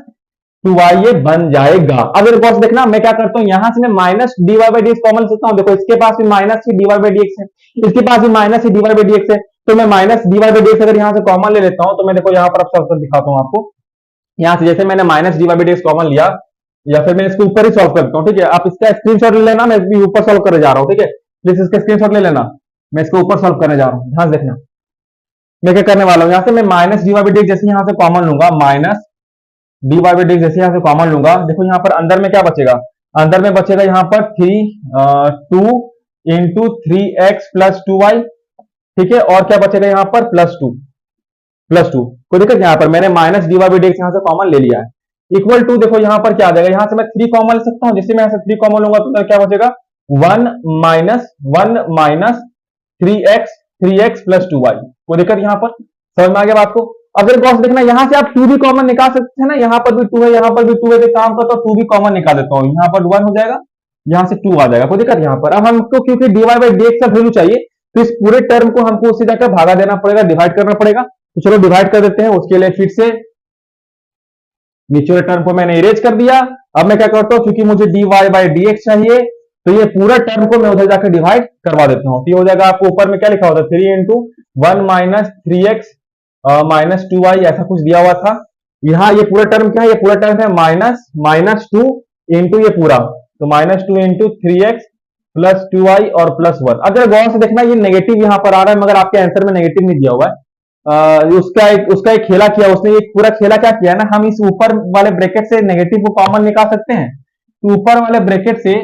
2y ये बन जाएगा। अब एक बार देखना मैं क्या करता हूं, यहां से मैं minus dy by dx common लेता हूं, देखो इसके पास भी minus he dy by dx है, इसके पास भी minus he dy by dx है, तो मैं माइनस dy बाई dx अगर यहां से कॉमन ले लेता हूं, तो मैं देखो यहां पर सॉल्व कर दिखाता हूं आपको। यहां से जैसे मैंने minus dy by dx common लिया, या फिर मैं इसको ऊपर ही सॉल्व करता हूं, ठीक है। आप इसका स्क्रीनशॉट ले लेना, मैं भी ऊपर सॉल्व करने जा रहा हूं, ठीक है। प्लीज इसका स्क्रीनशॉट ले लेना, मैं इसको ऊपर सॉल्व करने जा रहा हूं, ध्यान देखना मैं क्या करने वाला हूं। यहां से मैं माइनस dy बाई dx जैसे यहां से कॉमन लूंगा, माइनस dy बाई dx जैसे यहां से कॉमन लूंगा, देखो यहां पर अंदर में क्या बचेगा, अंदर में बचेगा यहां पर 2 इंटू 3x प्लस 2y, ठीक है। और क्या बचेगा यहां पर प्लस 2, कोई दिक्कत यहां पर मैंने माइनस dy बाई dx यहां से कॉमन ले लिया है, इक्वल टू, देखो यहां पर क्या आ जाएगा, यहां से मैं 3 कॉमन ले सकता हूं, जैसे मैं यहां से 3 कॉमन लूंगा तो क्या बचेगा 1 माइनस 3x प्लस 2y, कोई दिक्कत यहां पर, समझ में आ गया बात को। अगर गौर से देखना, यहां से आप 2 भी कॉमन निकाल सकते हैं ना, यहां पर भी 2 है, यहां पर भी 2 है, तो काम करता हूं 2 भी कॉमन निकाल देता हूं, यहां पर 1 हो जाएगा, यहाँ से 2 आ जाएगा, कोई दिक्कत यहाँ पर। अब हमको क्योंकि dy बाई dx का वैल्यू चाहिए, तो इस पूरे टर्म को हमको उसी जाकर भागा देना पड़ेगा, डिवाइड करना पड़ेगा। तो चलो डिवाइड कर देते हैं। उसके लिए फिर से नीचे वाले टर्म को मैंने इरेज कर दिया। अब मैं क्या करता हूं, क्योंकि मुझे dy बाई dx चाहिए, तो ये पूरा टर्म को मैं उधर जाकर डिवाइड करवा देता हूं। तो ये हो जाएगा, आपको ऊपर में क्या लिखा होता है, 3 into 1 minus 3x minus 2y, ऐसा कुछ दिया हुआ था। यहाँ ये पूरा टर्म क्या है, ये पूरा टर्म है माइनस 2 इंटू ये पूरा, तो -2 इंटू 3x प्लस 2y और प्लस 1। अगर गौर से देखना, ये नेगेटिव यहाँ पर आ रहा है, मगर आपके आंसर में नेगेटिव नहीं दिया हुआ है। उसका एक खेला किया उसने, एक पूरा खेला क्या किया ना, हम इस ऊपर वाले ब्रैकेट से नेगेटिव को कॉमन निकाल सकते हैं। तो ऊपर वाले ब्रैकेट से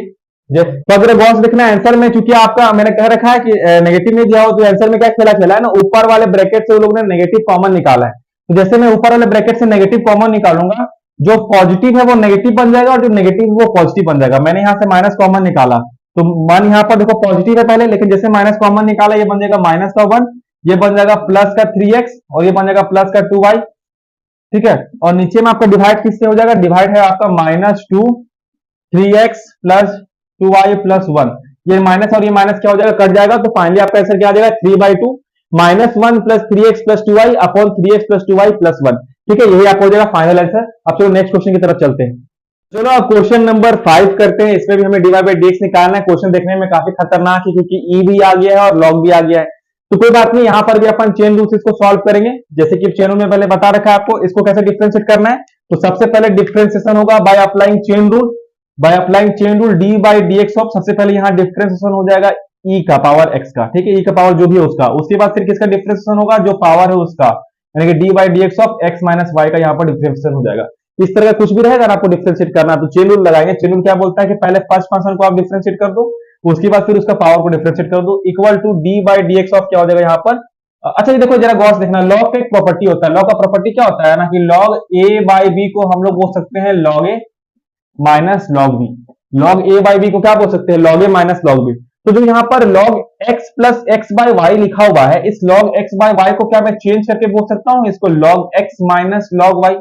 तो अगर गौर से देखना आंसर में, चूंकि आपका मैंने कह रखा है कि नेगेटिव नहीं दिया हो, तो आंसर में क्या खेला खेला है ना, ऊपर वाले ब्रैकेट से वो लोग ने नेगेटिव कॉमन निकाला है। तो जैसे मैं ऊपर वाले ब्रैकेट से नेगेटिव कॉमन निकालूंगा, जो पॉजिटिव है वो नेगेटिव बन जाएगा और जो नेगेटिव वो पॉजिटिव बन जाएगा। मैंने यहाँ से माइनस कॉमन निकाला, तो मान यहाँ पर देखो पॉजिटिव है पहले, लेकिन जैसे माइनस कॉमन निकाला, ये बन जाएगा माइनस का 1, ये बन जाएगा प्लस का 3x और ये बन जाएगा प्लस का 2y, ठीक है। और नीचे में आपका डिवाइड किससे हो जाएगा, डिवाइड है आपका -2 3x प्लस 2y प्लस 1। ये माइनस और ये माइनस क्या हो जाएगा, कट जाएगा। तो फाइनली आपका आंसर क्या आ जाएगा, 3/2 -1 plus 3x plus 2y upon 3x plus 2y plus 1, ठीक है। यही आपका हो जाएगा फाइनल आंसर। अब चलो नेक्स्ट क्वेश्चन की तरफ चलते हैं। चलो अब क्वेश्चन नंबर 5 करते हैं। इसमें भी हमें dy बाई dx निकालना है। क्वेश्चन देखने में काफी खतरनाक है, क्योंकि e भी आ गया है और log भी आ गया है। तो कोई बात नहीं, यहां पर भी अपन चेन रूल से इसको सॉल्व करेंगे, जैसे कि चेनों में पहले बता रखा है आपको इसको कैसे डिफरेंशिएट करना है। तो सबसे पहले डिफरेंशिएशन होगा by applying chain rule. By applying chain rule D by D x of, सबसे पहले यहाँ डिफरेंशिएशन हो जाएगा e का पावर x का, ठीक है, e का पावर जो भी है उसका। उसके बाद फिर किसका डिफरेंशिएशन होगा, जो पावर है उसका, यानी कि d by D x of x minus y का यहाँ पर डिफरेंशिएशन हो जाएगा। इस तरह का कुछ भी रहेगा, आपको डिफरेंशिएट करना तो चेन रूल लगाएंगे। चेन रूल क्या बोलता है कि पहले फर्स्ट फंक्शन को आप डिफरेंशिएट कर दो, उसके बाद फिर उसका पावर को डिफरेंशिएट कर दो, equal to D by D x of क्या हो जाएगा यहाँ पर। अच्छा ये देखो जरा गौर से देखना, लॉग का एक प्रॉपर्टी होता है। लॉग का प्रॉपर्टी क्या होता है ना, कि लॉग ए बाई बी को हम लोग बोल सकते हैं log a minus log b. Log a by b को क्या बोल सकते हैं, log a minus log b. तो जो यहाँ पर log x plus x by y लिखा हुआ है, इस log x बाई वाई को क्या मैं चेंज करके बोल सकता हूँ, इसको log x minus log y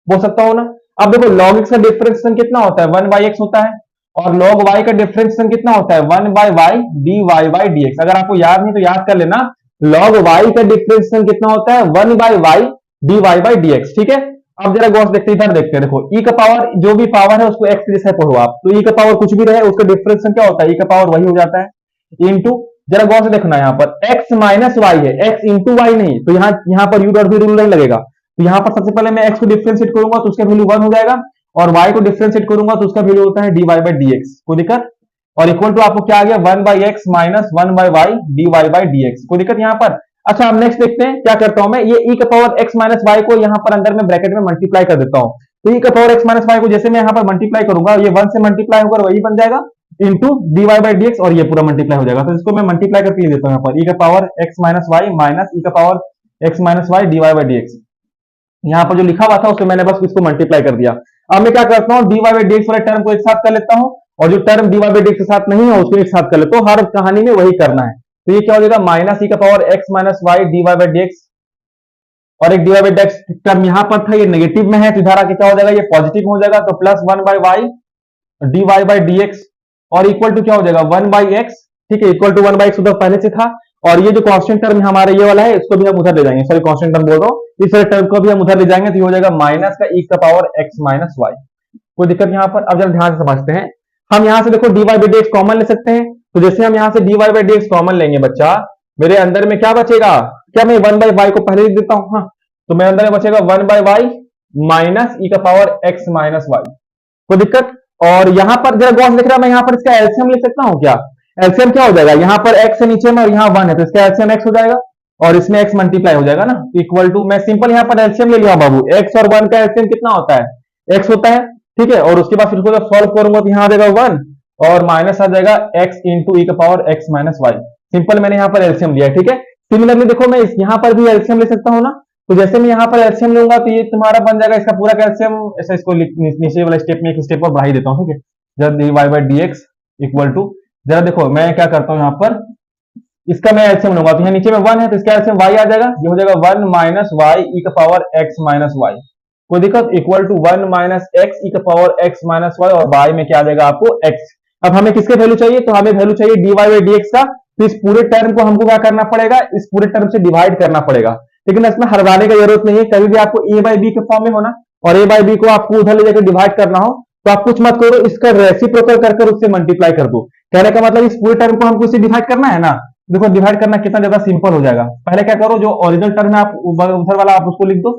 बोल सकता हूँ ना। अब देखो log x का डिफरेंशिएशन कितना होता है, 1 बाई एक्स होता है, और log y का डिफरेंशिएशन कितना होता है, 1 by y d Y by D x. अगर आपको याद नहीं तो याद कर लेना, log y का डिफरेंशिएशन कितना होता है, 1 by y d Y by D x, ठीक है। अब जरा गौर से देखते इधर देखते हैं, देखो e का पावर जो भी पावर है उसको x के जैसे पढ़ो आप, तो e का पावर कुछ भी रहे उसका डिफरेंशिएशन क्या होता है, e का पावर वही हो जाता है इनटू, जरा गौर से देखना यहाँ पर x माइनस वाई है, x इंटू वाई नहीं, तो यहाँ पर u डॉट भी रूल नहीं लगेगा। तो यहाँ पर सबसे पहले मैं x को डिफरेंशिएट करूंगा तो उसका वैल्यू 1 हो जाएगा, और y को डिफरेंशिएट करूंगा तो उसका वैल्यू होता है dy बाई dx, कोई दिक्कत। और इक्वल टू आपको क्या आ गया, 1 by x minus 1 by y d Y by D x, कोई दिक्कत यहाँ पर। अच्छा अब नेक्स्ट देखते हैं क्या करता हूं मैं, ये e का पावर x माइनस वाई को यहाँ पर अंदर में ब्रैकेट में मल्टीप्लाई कर देता हूं। तो e का पावर x माइनस वाई को जैसे मैं यहाँ पर मल्टीप्लाई करूंगा, ये 1 से मल्टीप्लाई होकर वही बन जाएगा into d Y by D x, और ये पूरा मल्टीप्लाई हो जाएगा। तो इसको मैं मल्टीप्लाई करके देता हूँ यहाँ पर, e का power x minus y minus e का power x minus y d Y by D x. यहाँ पर जो लिखा हुआ था उसको मैंने बस इसको मल्टीप्लाई कर दिया। अब मैं क्या करता हूँ, d Y by D x वाले टर्म को एक साथ कर लेता हूँ, और जो term d Y by D x के साथ नहीं है उसको एक साथ कर लेता हूँ। हर कहानी में वही करना है। तो ये क्या हो जाएगा, माइनस ई का power x minus y d Y by D x, और एक d Y by D x term यहाँ पर था, ये नेगेटिव में है, तो इधर आके क्या हो जाएगा, ये पॉजिटिव हो जाएगा, तो plus 1 by y d Y by D x, और इक्वल टू क्या हो जाएगा 1 बाई एक्स, ठीक है, इक्वल टू 1 बाई एक्स उधर पहले से था। और ये जो कांस्टेंट टर्म हमारा ये वाला है इसको भी हम उधर ले जाएंगे, सॉरी कांस्टेंट टर्म बोल रहा हूँ, इस वाले टर्म को भी हम उधर ले जाएंगे, तो ये हो जाएगा माइनस का ई का पावर एक्स माइनस वाई, कोई दिक्कत यहाँ पर। अब जरा ध्यान से समझते हैं, हम यहाँ से देखो d Y by D x common ले सकते हैं, तो जैसे हम यहाँ से d Y by D x common लेंगे बच्चा, मेरे अंदर में क्या बचेगा, क्या मैं 1 बाई वाई को पहले लिख देता हूँ, हाँ, तो मेरे अंदर में बचेगा 1 बाई वाई माइनस ई का पावर एक्स माइनस वाई, कोई दिक्कत। और यहाँ पर जरा गौर से देख रहा मैं यहाँ पर इसका एलसीएम लिख सकता हूँ क्या, एलसीएम क्या हो जाएगा, यहाँ पर x है नीचे में और यहाँ 1 है, तो इसका एलसीएम x हो जाएगा, और इसमें x मल्टीप्लाई हो जाएगा ना, इक्वल टू, मैं सिंपल यहाँ पर एलसीएम ले लिया बाबू, x और 1 का एलसीएम कितना होता है, x होता है, ठीक है। और उसके बाद फिर उसको सॉल्व करूंगा तो यहाँ आ जाएगा 1 और माइनस आ जाएगा x इंटू ई का power x minus y. Simple मैंने यहाँ पर एलसीएम लिया, ठीक है। सिमिलरली देखो मैं यहाँ पर भी एलसीएम ले सकता हूँ ना, तो जैसे मैं यहाँ पर एलसीएम लूंगा तो ये तुम्हारा बन जाएगा इसका पूरा एलसीएम, ऐसा इसको नीचे वाला स्टेप में एक स्टेप और बढ़ा ही देता हूँ, ठीक है। जब d Y by D x equal to, जरा देखो मैं क्या करता हूँ यहाँ पर, इसका मैं एलसीएम लूंगा तो यहाँ नीचे में 1 है तो इसका एलसीएम y आ जाएगा, ये हो जाएगा 1 माइनस वाई ई का पावर x माइनस वाई, कोई दिक्कत, इक्वल टू 1 माइनस एक्स ई का पावर x माइनस वाई, और y में क्या आ जाएगा आपको x। अब हमें किसके वैल्यू चाहिए, तो हमें वैल्यू चाहिए dy बाई dx का। तो इस पूरे टर्म को हमको क्या करना पड़ेगा, इस पूरे टर्म से डिवाइड करना पड़ेगा। लेकिन इसमें हरवाने की जरूरत नहीं है, कभी भी आपको a बाई बी के फॉर्म में होना और a बाई बी को आपको उधर ले जाकर डिवाइड करना हो तो आप कुछ मत करो, इसका रेसिप्रोकल कर उससे मल्टीप्लाई कर दो। कहने का मतलब इस पूरे टर्म को हमको इसे डिवाइड करना है ना। देखो डिवाइड करना कितना ज्यादा सिंपल हो जाएगा। पहले क्या करो, जो ओरिजिनल टर्म है आप उधर वाला आप उसको लिख दो।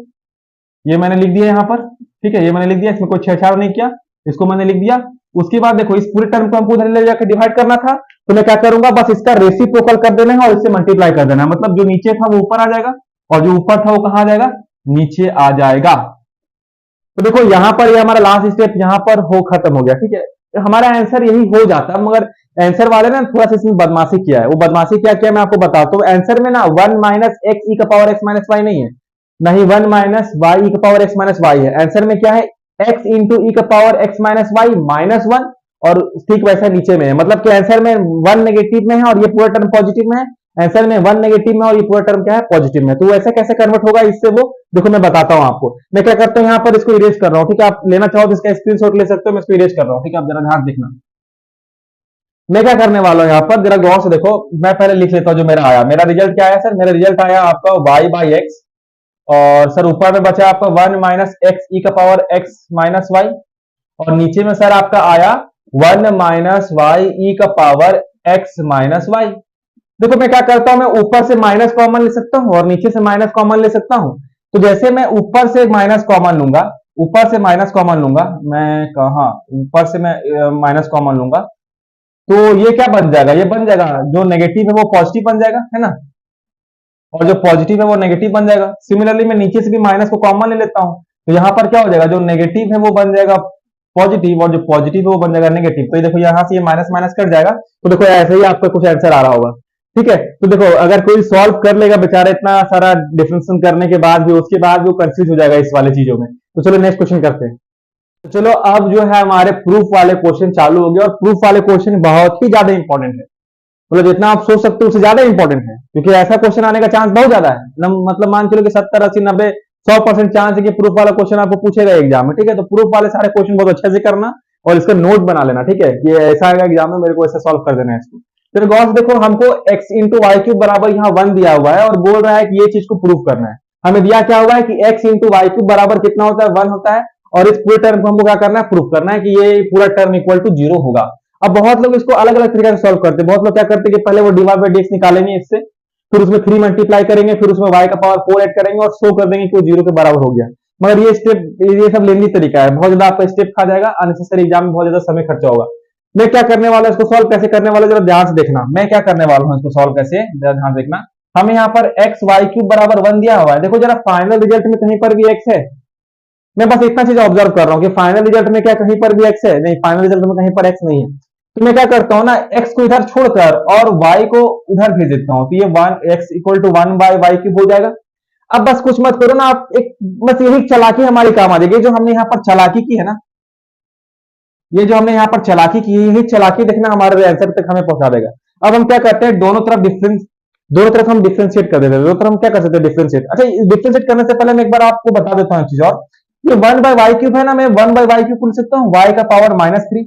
ये मैंने लिख दिया यहाँ पर, ठीक है, ये मैंने लिख दिया, इसमें कोई छेड़छाड़ नहीं किया, इसको मैंने लिख दिया। उसके बाद देखो इस पूरे टर्म को हमको उधर ले जाकर डिवाइड करना था, तो मैं क्या करूंगा, बस इसका रेसिप्रोकल कर देना है और इससे मल्टीप्लाई कर देना है। मतलब जो नीचे था वो ऊपर आ जाएगा और जो ऊपर था वो कहां आ जाएगा, नीचे आ जाएगा। तो देखो यहां पर ये हमारा लास्ट स्टेप यहां पर हो खत्म हो गया, ठीक है। हमारा आंसर यही हो जाता, मगर आंसर वाले ने थोड़ा सा इसमें बदमाशी किया है। वो बदमाशी क्या किया मैं आपको बताता हूँ। आंसर में ना 1 माइनस एक्स ई का पावर एक्स माइनस वाई नहीं है, नहीं 1 माइनस वाई ई का पावर एक्स माइनस वाई है। आंसर में क्या है, एक्स इंटू ई का power x minus y minus 1, और ठीक वैसा नीचे में है। मतलब कि आंसर में 1 नेगेटिव में है और ये पूरा टर्म पॉजिटिव में है। आंसर में 1 नेगेटिव में और ये पूरा टर्म क्या है, पॉजिटिव में। तो ऐसा कैसे कन्वर्ट होगा इससे, वो देखो मैं बताता हूं आपको। मैं क्या करता हूं, यहाँ पर इसको इरेज कर रहा हूं, ठीक है। आप लेना चाहो तो इसका स्क्रीनशॉट ले सकते हो, मैं इसको इरेज कर रहा हूं, ठीक है। आप जरा ध्यान देखना मैं क्या करने वाला हूं। यहाँ पर जरा गौर से देखो, मैं पहले लिख लेता हूं जो मेरा आया। मेरा रिजल्ट क्या आया सर, मेरा रिजल्ट आया आपका y बाई एक्स, और सर ऊपर में बचा आपका 1 माइनस एक्स ई का पावर एक्स माइनस वाई, और नीचे में सर आपका आया 1 माइनस वाई ई का पावर एक्स माइनस वाई। देखो मैं क्या करता हूं, मैं ऊपर से माइनस कॉमन ले सकता हूं और नीचे से माइनस कॉमन ले सकता हूं। तो जैसे मैं ऊपर से माइनस कॉमन लूंगा, ऊपर से माइनस कॉमन लूंगा, मैं कहा ऊपर से मैं माइनस कॉमन लूंगा, तो ये क्या बन जाएगा, ये बन जाएगा जो नेगेटिव है वो पॉजिटिव बन जाएगा, है ना, और जो पॉजिटिव है वो नेगेटिव बन जाएगा। सिमिलरली मैं नीचे से भी माइनस को कॉमन ले लेता हूं, तो यहां पर क्या हो जाएगा, जो नेगेटिव है वो बन जाएगा पॉजिटिव और जो पॉजिटिव है वो बन जाएगा नेगेटिव। तो ये देखो यहां से ये माइनस माइनस कट जाएगा। तो देखो ऐसे ही आपका कुछ आंसर आ रहा होगा, ठीक है। तो देखो अगर कोई सॉल्व कर लेगा बेचारा इतना सारा डिफरेंशिएशन करने के बाद भी, उसके बाद भी वो कंफ्यूज हो जाएगा इस वाले चीजों में। तो चलो नेक्स्ट क्वेश्चन करते हैं। तो चलो अब जो है हमारे प्रूफ वाले क्वेश्चन चालू हो गए, और प्रूफ वाले क्वेश्चन बहुत ही ज्यादा इंपॉर्टेंट है। मतलब जितना आप सोच सकते हो उससे ज्यादा इंपॉर्टेंट है, क्योंकि ऐसा क्वेश्चन आने का चांस बहुत ज्यादा है। मतलब मान चलो कि 70 80 90 100% चांस है कि प्रूफ वाला क्वेश्चन आपको पूछेगा एग्जाम में, ठीक है। तो प्रूफ वाले सारे क्वेश्चन बहुत अच्छे से करना और इसका नोट बना लेना, ठीक है, कि ऐसा आएगा एग्जाम में, मेरे को ऐसे सॉल्व कर देना है इसको। फिर गौर से देखो, हमको x इंटू वाई क्यूब बराबर यहाँ 1 दिया हुआ है और बोल रहा है कि ये चीज को प्रूव करना है। हमें दिया क्या हुआ है कि x इंटू वाई क्यूब बराबर कितना होता है, 1 होता है, और इस पूरे टर्म को हमको क्या करना है, प्रूव करना है कि ये पूरा टर्म इक्वल टू 0 होगा। अब बहुत लोग इसको अलग अलग तरीके से सॉल्व करते हैं। बहुत लोग क्या करते हैं कि पहले वो डिवाइड बाई डीएक्स निकालेंगे इससे, फिर उसमें 3 मल्टीप्लाई करेंगे, फिर उसमें y का पावर 4 ऐड करेंगे और शो कर देंगे कि वो 0 के बराबर हो गया। मगर ये स्टेप, ये सब लेंदी तरीका है, बहुत ज्यादा आपका स्टेप खा जाएगा, अननेसेसरी एग्जाम में बहुत ज्यादा समय खर्चा होगा। मैं क्या करने वाला, इसको सॉल्व कैसे करने वाला जरा ध्यान से देखना। मैं क्या करने वाला हूँ इसको सॉल्व कैसे, जरा ध्यान देखना। हमें यहाँ पर एक्स वाई क्यूब बराबर 1 दिया हुआ है। देखो जरा फाइनल रिजल्ट में कहीं पर भी एक्स है, मैं बस इतना चीज ऑब्जर्व कर रहा हूँ कि फाइनल रिजल्ट में क्या कहीं पर भी एक्स है, नहीं फाइनल रिजल्ट में कहीं पर एक्स नहीं है। तो मैं क्या करता हूँ ना, एक्स को इधर छोड़कर और वाई को उधर भेज देता हूँ, तो ये 1 x equal to 1 by y cube हो जाएगा। अब बस कुछ मत करो ना आप, एक बस यही चालाकी हमारी काम आ जाएगी। जो हमने यहाँ पर चालाकी की है ना, ये जो हमने यहाँ पर चालाकी की है, यही चालाकी देखना हमारे आंसर तक हमें पहुंचा देगा। अब हम क्या करते हैं, दोनों तरफ हम डिफ्रेंशिएट कर देते हैं। दोनों तरफ हम क्या कर सकते हैं, डिफ्रेंशिएट। अच्छा, डिफ्रेंशिएट करने से पहले मैं एक बार आपको बता देता हूँ एक चीज और, ये 1 बाई वाई क्यूब है ना, मैं 1 बाई वाई क्यूब लिख सकता हूँ, वाई का पावर -3,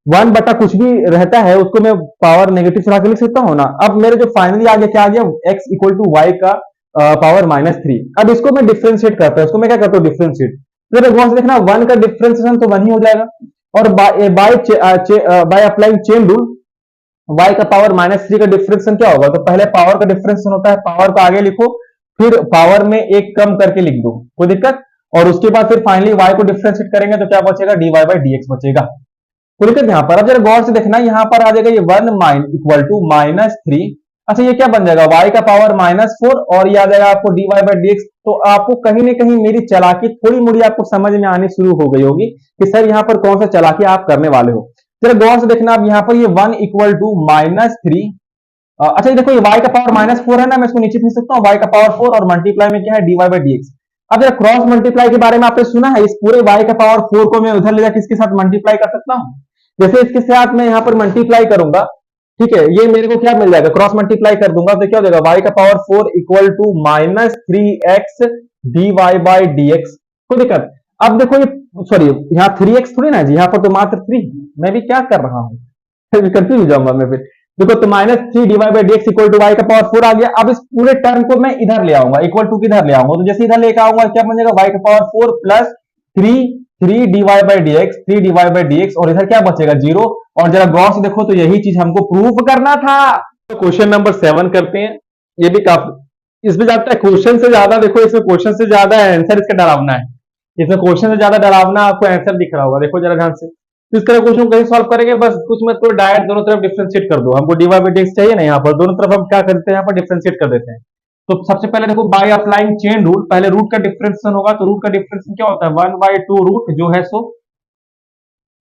1 बटा कुछ भी रहता है उसको मैं पावर नेगेटिव चढ़ा के लिख सकता हूँ ना। अब मेरे जो फाइनली आ गया, क्या आ गया, x इक्वल टू वाई का पावर -3। अब इसको मैं डिफ्रेंशिएट करता हूँ, इसको मैं क्या करता हूँ, डिफ्रेंशिएट। तो गौर से देखना, 1 का डिफ्रेंशिएशन तो 1 ही हो जाएगा, और by applying chain rule y का पावर -3 का डिफरेंशिएशन क्या होगा, तो पहले पावर का डिफरेंशिएशन होता है, पावर को आगे लिखो, फिर पावर में एक कम करके लिख दो, कोई दिक्कत, और उसके बाद फिर फाइनली y को डिफरेंशिएट करेंगे तो क्या बचेगा, dy बाई dx बचेगा, कोई दिक्कत यहाँ पर। अब जरा गौर से देखना, यहाँ पर आ जाएगा ये 1 इक्वल टू -3। अच्छा, ये क्या बन जाएगा, y का पावर -4, और ये आ जाएगा आपको dy बाई dx। तो आपको कहीं ना कहीं मेरी चालाकी थोड़ी मोड़ी आपको समझ में आनी शुरू हो गई होगी कि सर यहाँ पर कौन सा चालाकी आप करने वाले हो। जरा गौर से देखना, अब यहाँ पर ये 1 इक्वल टू -3। अच्छा, ये देखो ये y का पावर -4 है ना, मैं इसको नीचे खींच सकता हूँ, y का पावर 4 और मल्टीप्लाई में क्या है, dy बाई dx। अब जरा क्रॉस मल्टीप्लाई के बारे में आपने सुना है, इस पूरे y का पावर 4 को मैं उधर ले जाकर किसके साथ मल्टीप्लाई कर सकता हूँ, जैसे इसके साथ मैं यहाँ पर मल्टीप्लाई करूंगा, ठीक है, ये मेरे को क्या मिल जाएगा, क्रॉस मल्टीप्लाई कर दूंगा तो क्या हो जाएगा, y का power 4 equal to -3x dy by dx, कोई दिक्कत। अब देखो ये, सॉरी यहाँ 3x थोड़ी ना जी, यहाँ पर तो मात्र 3, मैं भी क्या कर रहा हूं, कंफ्यूज हो जाऊंगा मैं फिर। देखो, तो minus three d y by D x equal to y का पावर फोर आ गया। अब इस पूरे टर्म को मैं इधर ले आऊंगा, इक्वल टू किधर ले आऊंगा, तो जैसे इधर लेकर आऊंगा क्या बनेगा, वाई का power four plus three, three d y by D x, three d y by D x, और इधर क्या बचेगा, जीरो। और जरा गौर से देखो, तो यही चीज हमको प्रूफ करना था। तो क्वेश्चन नंबर 7 करते हैं। ये भी काफी, इसमें जाता है क्वेश्चन से ज्यादा, देखो इसमें क्वेश्चन से ज्यादा आंसर इसका डरावना है। इसमें क्वेश्चन से ज्यादा डरावना आपको आंसर दिख रहा होगा, देखो जरा ध्यान से। तो इस तरह क्वेश्चन कैसे सॉल्व करेंगे, बस कुछ मत करो, डायरेक्ट दोनों तरफ डिफरेंशिएट कर दो। हमको डीवाई बाई डीएक्स चाहिए ना, यहाँ पर दोनों तरफ हम क्या करते हैं, यहाँ पर डिफरेंशिएट कर देते हैं। तो सबसे पहले देखो, बाय अप्लाइंग चेन रूल, पहले रूट का डिफरेंशिएशन होगा, तो रूट का डिफरेंशिएशन क्या होता है, 1/2 रूट जो है सो,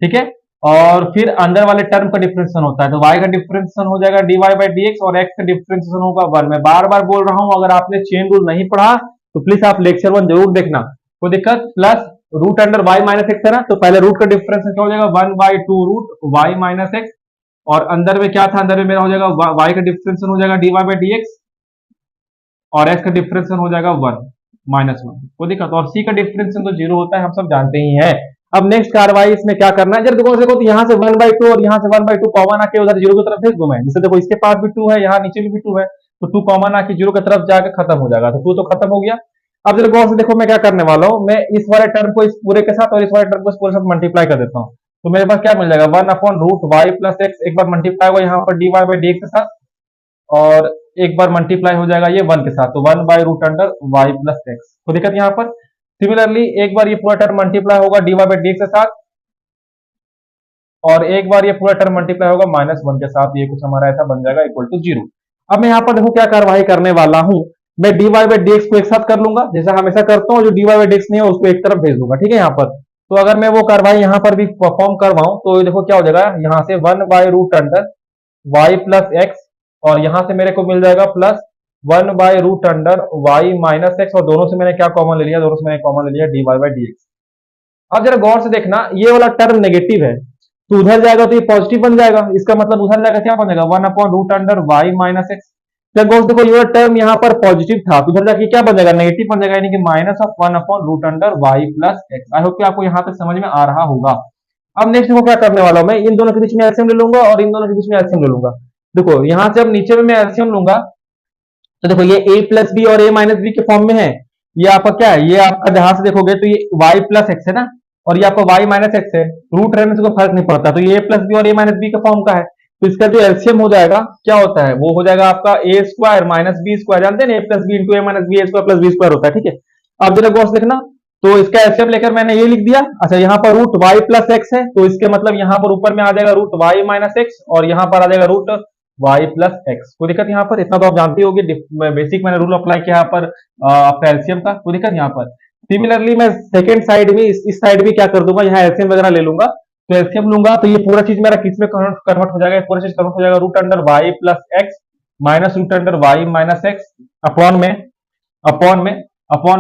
ठीक है। और फिर अंदर वाले टर्म का डिफरेंशिएशन होता है, तो y का डिफरेंशिएशन हो जाएगा dy बाई dx, और x का डिफरेंशिएशन होगा 1। मैं बार बार बोल रहा हूं, अगर आपने चेन रूल नहीं पढ़ा तो प्लीज आप लेक्चर 1 जरूर देखना, कोई दिक्कत। Plus root under y minus x है ना, तो पहले रूट का डिफरेंशिएशन क्या हो जाएगा, 1/2 रूट y माइनस एक्स, और अंदर में क्या था, अंदर में मेरा हो जाएगा y का डिफरेंशिएशन हो जाएगा dy बाई dx, और x का डिफरेंशिएशन हो जाएगा 1 माइनस 1, कोई दिक्कत। और c का डिफरेंशिएशन तो 0 होता है, हम सब जानते ही हैं। अब नेक्स्ट कार्रवाई इसमें क्या करना है, जब देखो तो यहाँ से 1/2 और यहाँ से 1/2 कॉमन आके उधर 0 की तरफ भेज दूं मैं। जैसे देखो, इसके पास भी 2 है, यहाँ नीचे भी 2 है, तो 2 कॉमन आके 0 की तरफ जाकर खत्म हो जाएगा, तो 2 तो खत्म हो गया। अब जरा गौर से देखो, मैं क्या करने वाला हूँ, मैं इस वाले टर्म को इस पूरे के साथ और इस वाले टर्म को इस पूरे साथ मल्टीप्लाई कर देता हूँ। तो मेरे पास क्या मिल जाएगा, 1/√y प्लस एक्स, एक बार मल्टीप्लाई हुआ यहाँ पर dy बाई dx के साथ, और एक बार मल्टीप्लाई हो जाएगा ये 1 के साथ, तो 1/√y प्लस एक्स, तो दिक्कत यहाँ पर। सिमिलरली एक बार ये पूरा टर्म मल्टीप्लाई होगा dy बाई dx के साथ, और एक बार ये पूरा टर्म मल्टीप्लाई होगा -1 के साथ, ये कुछ हमारा ऐसा बन जाएगा इक्वल टू 0। अब मैं यहाँ पर देखो क्या कार्रवाई करने वाला हूँ, मैं dy बाई dx को एक साथ कर लूंगा, जैसा हमेशा करता हूँ, जो dy बाई dx नहीं है उसको एक तरफ भेज दूंगा, ठीक है। यहाँ पर तो अगर मैं वो कार्रवाई यहाँ पर भी परफॉर्म करवाऊं, तो देखो क्या हो जाएगा, यहाँ से 1/√y प्लस एक्स, और यहाँ से मेरे को मिल जाएगा प्लस 1/√y माइनस एक्स, और दोनों से मैंने क्या कॉमन ले लिया, दोनों से मैंने कॉमन ले लिया dy बाई dx। अब जरा गौर से देखना, ये वाला टर्म नेगेटिव है, तो उधर जाएगा तो ये पॉजिटिव बन जाएगा, इसका मतलब उधर जाएगा क्या बनेगा, 1/√y माइनस एक्स। जब गौर से देखो, ये टर्म यहाँ पर पॉजिटिव था, तो उधर जाके क्या बन जाएगा, नेगेटिव बन जाएगा, यानी कि -1/√y plus x. I hope कि आपको यहाँ तक समझ में आ रहा होगा। अब नेक्स्ट देखो क्या करने वाला हूं, मैं इन दोनों के बीच में एलसीएम ले लूंगा, और इन दोनों के बीच में एलसीएम ले लूंगा। देखो यहाँ से अब नीचे में मैं एलसीएम लूंगा, तो देखो ये a प्लस बी और a माइनस बी के फॉर्म में है। ये आपका क्या है, ये आपका जहां से देखोगे तो ये y प्लस एक्स है ना, और ये आपका y माइनस एक्स है, रूट रहने से कोई फर्क नहीं पड़ता, तो ये a प्लस बी और a माइनस बी के फॉर्म का है। तो इसका जो एलसीएम हो जाएगा क्या होता है, वो हो जाएगा आपका a square minus b square, जानते हैं ना, a plus b into a minus b, a square plus b square होता है, ठीक है। अब जरा गौर से देखना, तो इसका एलसीएम लेकर मैंने ये लिख दिया। अच्छा, यहाँ पर रूट y प्लस एक्स है, तो इसके मतलब यहाँ पर ऊपर में आ जाएगा रूट y माइनस एक्स, और यहाँ पर आ जाएगा रूट y प्लस एक्स। कोई दिक्कत यहाँ पर, इतना तो आप जानते होगे, बेसिक मैंने रूल अप्लाई किया यहाँ पर आपका एलसीएम का, कोई दिक्कत यहाँ पर। सिमिलरली मैं सेकंड साइड में इस साइड में क्या कर दूंगा, यहाँ एलसीएम वगैरह ले लूंगा, तो एलसीएम लूंगा, तो ये पूरा चीज मेरा किस में कन्वर्ट हो जाएगा, पूरा चीज कन्वर्ट हो जाएगा root under y plus x minus root under y minus x upon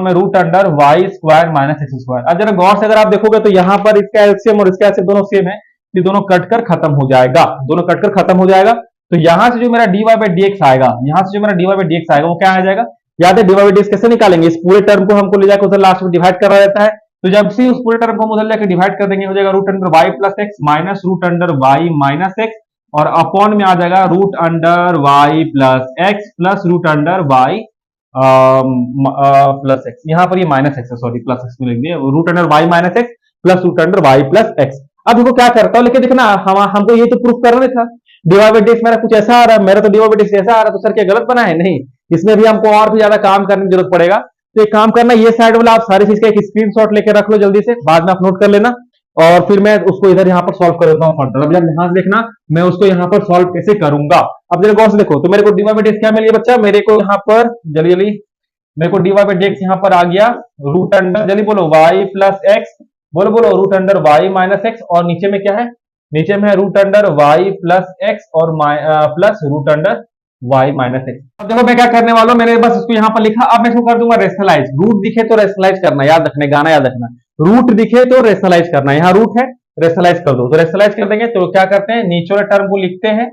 में root under y square minus x square. अब जरा गौर से अगर आप देखोगे, तो यहाँ पर इसका एलसीएम और इसका एलसीएम दोनों सेम है, ये दोनों कटकर खत्म हो जाएगा, दोनों कटकर खत्म हो जाएगा। तो यहां से जो मेरा dy बाई dx आएगा, यहां से जो मेरा dy बाई dx आएगा वो क्या आ जाएगा, याद है dy बाई dx कैसे निकालेंगे, इस पूरे टर्म को हमको ले जाकर उधर लास्ट में डिवाइड करना रहता है, तो जब से उस पूरे टर्म को हम उधर लेकर डिवाइड कर देंगे, हो जाएगा root under y plus x minus root under y minus x, और अपॉन में आ जाएगा root under y plus x plus root under y plus x. यहाँ पर ये माइनस एक्स है, सॉरी प्लस एक्स में लिख दिया, root under y minus x plus root under y plus x. अब देखो क्या करता हूँ, लेकिन देखना हमको ये तो प्रूफ करना था, dy बाई dx मेरा कुछ ऐसा आ रहा है, मेरा तो dy बाई dx ऐसा आ रहा है, तो सर क्या गलत बना है, नहीं, इसमें भी हमको और भी ज्यादा काम करने की जरूरत पड़ेगा। तो एक काम करना, ये साइड वाला आप सारी चीज का एक स्क्रीनशॉट लेकर रख लो जल्दी से, बाद में आप नोट कर लेना, और फिर मैं उसको इधर यहाँ पर सॉल्व कर देता हूँ फर्दर। अब यहाँ से देखना मैं उसको यहाँ पर सॉल्व कैसे करूंगा। अब जरा गौर से देखो, तो मेरे को dy बाई dx क्या मिल गया बच्चा, मेरे को यहाँ पर जल्दी जल्दी मेरे को dy बाई dx यहाँ पर आ गया रूट अंडर, जल्दी बोलो, y प्लस एक्स, बोलो बोलो, root under y minus x, और नीचे में क्या है, नीचे में है root under y plus x और plus root under y minus x. अब देखो मैं क्या करने वाला हूँ, मैंने बस इसको यहाँ पर लिखा, अब मैं इसको कर दूंगा रेशनलाइज। रूट दिखे तो रेशनलाइज करना, याद रखना, गाना याद रखना, रूट दिखे तो रेशनलाइज करना, यहाँ रूट है, रेशनलाइज कर दो, तो रेशनलाइज कर देंगे, तो क्या करते हैं, नीचे वाले टर्म को लिखते हैं,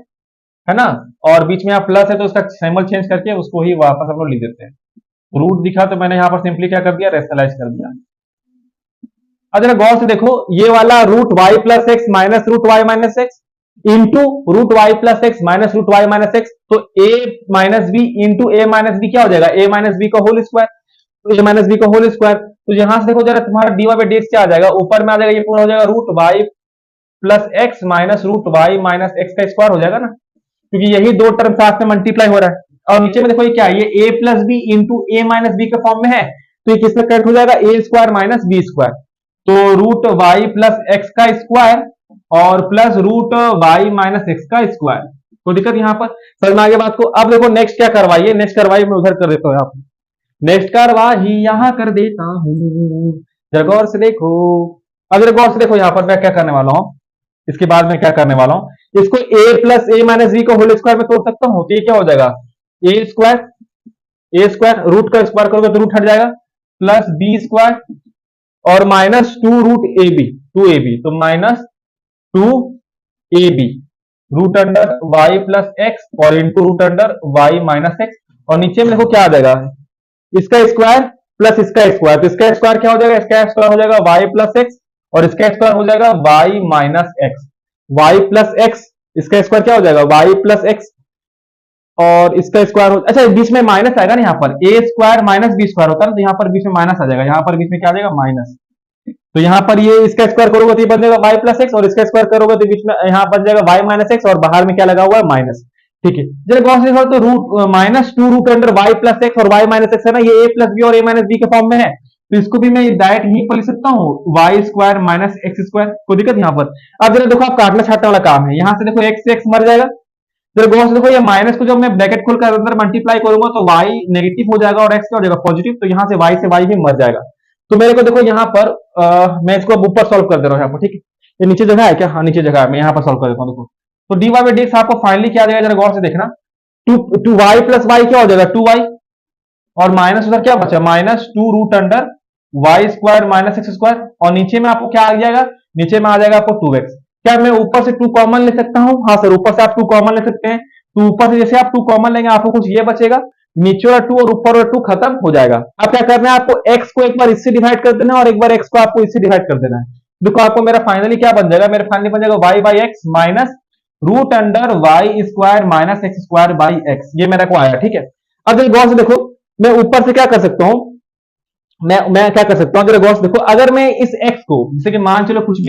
है ना, और बीच में यहाँ प्लस है तो उसका सिंबल चेंज करके उसको ही वापस हम लोग लिख देते हैं। रूट दिखा तो मैंने यहाँ पर सिंपली क्या कर दिया, रेशनलाइज कर दिया। अब जरा गौर से देखो, ये वाला root y plus x minus root y minus x, into root y plus x minus root y minus x, तो a minus b into a minus b क्या हो जाएगा, ए माइनस बी का होल स्क्वायर, तो a minus b का whole square. तो यहां से देखो जरा तुम्हारा d Y by D x क्या आ जाएगा, ऊपर में आ जाएगा ये पूरा हो जाएगा root y plus x minus root y minus x का स्क्वायर हो जाएगा ना, क्योंकि यही दो टर्म साथ में मल्टीप्लाई हो रहा है। और नीचे में देखो ये क्या है, ये a plus b into a minus b के फॉर्म में है, तो ये किसमें कट हो जाएगा, a square minus b square, तो रूट वाई प्लस एक्स का स्क्वायर और plus root y minus x का स्क्वायर। तो दिक्कत यहां पर समझ में आ गई बात को। अब देखो नेक्स्ट क्या करवाइए, नेक्स्ट करवाइए मैं उधर कर देता हूँ, यहाँ पर नेक्स्ट करवाही यहां कर देता हूं, जरा गौर से देखो। अब जरा गौर से देखो यहाँ पर मैं क्या करने वाला हूँ, इसके बाद मैं क्या करने वाला हूं, इसको a plus a minus b का होल स्क्वायर में तोड़ सकता हूं, तो ये क्या हो जाएगा, ए स्क्वायर रूट का स्क्वायर करोगे तो रूट हट जाएगा, प्लस बी स्क्वायर और minus two root a b, तो minus two a b root under y plus x और into root under y minus x, और नीचे में देखो क्या आ जाएगा, इसका स्क्वायर प्लस इसका स्क्वायर, तो इसका स्क्वायर क्या हो जाएगा, इसका स्क्वायर हो जाएगा वाई प्लस एक्स और इसका स्क्वायर हो जाएगा y minus x, y plus x, इसका स्क्वायर क्या हो जाएगा वाई प्लस एक्स और इसका स्क्वायर हो, अच्छा बीच में माइनस आएगा ना, यहाँ पर ए स्क्वायर माइनस बी स्क्वायर होता है ना, तो यहाँ पर बीच में माइनस आ जाएगा, यहाँ पर बीच में क्या आ जाएगा माइनस, तो यहाँ पर ये इसका स्क्वायर करोगे तो ये बन जाएगा वाई प्लस एक्स और इसका स्क्वायर करोगे तो बीच में यहाँ बन जाएगा वाई माइनस एक्स और बाहर में क्या लगा हुआ है माइनस। ठीक है, जब गौर से देखो तो root minus two root under y plus x और वाई माइनस एक्स है ना, ये ए प्लस बी और ए माइनस बी के फॉर्म में है, तो इसको भी मैं डायरेक्ट यही पर लिख सकता हूँ y square minus x square, कोई दिक्कत यहाँ पर। अब जरा देखो आप काटना छाटने वाला काम है, यहाँ से देखो एक्स से एक्स मर जाएगा, जरा गौर से देखो ये माइनस को जब मैं ब्रैकेट खोलकर अंदर मल्टीप्लाई करूंगा तो वाई नेगेटिव हो जाएगा और एक्स क्या हो जाएगा पॉजिटिव, तो यहाँ से वाई भी मर जाएगा। तो मेरे को देखो यहाँ पर मैं इसको अब ऊपर सॉल्व कर दे रहा हूँ यहाँ पर, ठीक है, ये नीचे जगह है क्या, हाँ नीचे जगह है, मैं यहाँ पर सॉल्व कर देता हूँ। देखो तो d Y by D x आपको फाइनली क्या आ जाएगा, जरा गौर से देखना, टू वाई प्लस वाई क्या हो जाएगा टू वाई और माइनस उधर क्या बचा minus two root under y square minus x square, और नीचे में आपको क्या आ जाएगा, नीचे में आ जाएगा आपको टू एक्स। क्या मैं ऊपर से टू कॉमन ले सकता हूँ, हाँ सर ऊपर से आप टू कॉमन ले सकते हैं, तो ऊपर से जैसे आप टू कॉमन लेंगे आपको कुछ ये बचेगा, नीचे वाला टू और ऊपर वाला टू खत्म हो जाएगा। अब क्या करना है आपको, एक्स को एक बार इससे डिवाइड कर देना है और एक बार एक्स को आपको इससे डिवाइड कर देना है। देखो आपको मेरा फाइनली क्या बन जाएगा, मेरा फाइनली बन जाएगा y by x minus root under y square minus x square by x, ये मेरा को आया। ठीक है, अब गौर से देखो मैं ऊपर से क्या कर सकता हूं, मैं क्या कर सकता हूं, अगर गौर से देखो अगर मैं इस x को जैसे कि मान चलो कुछ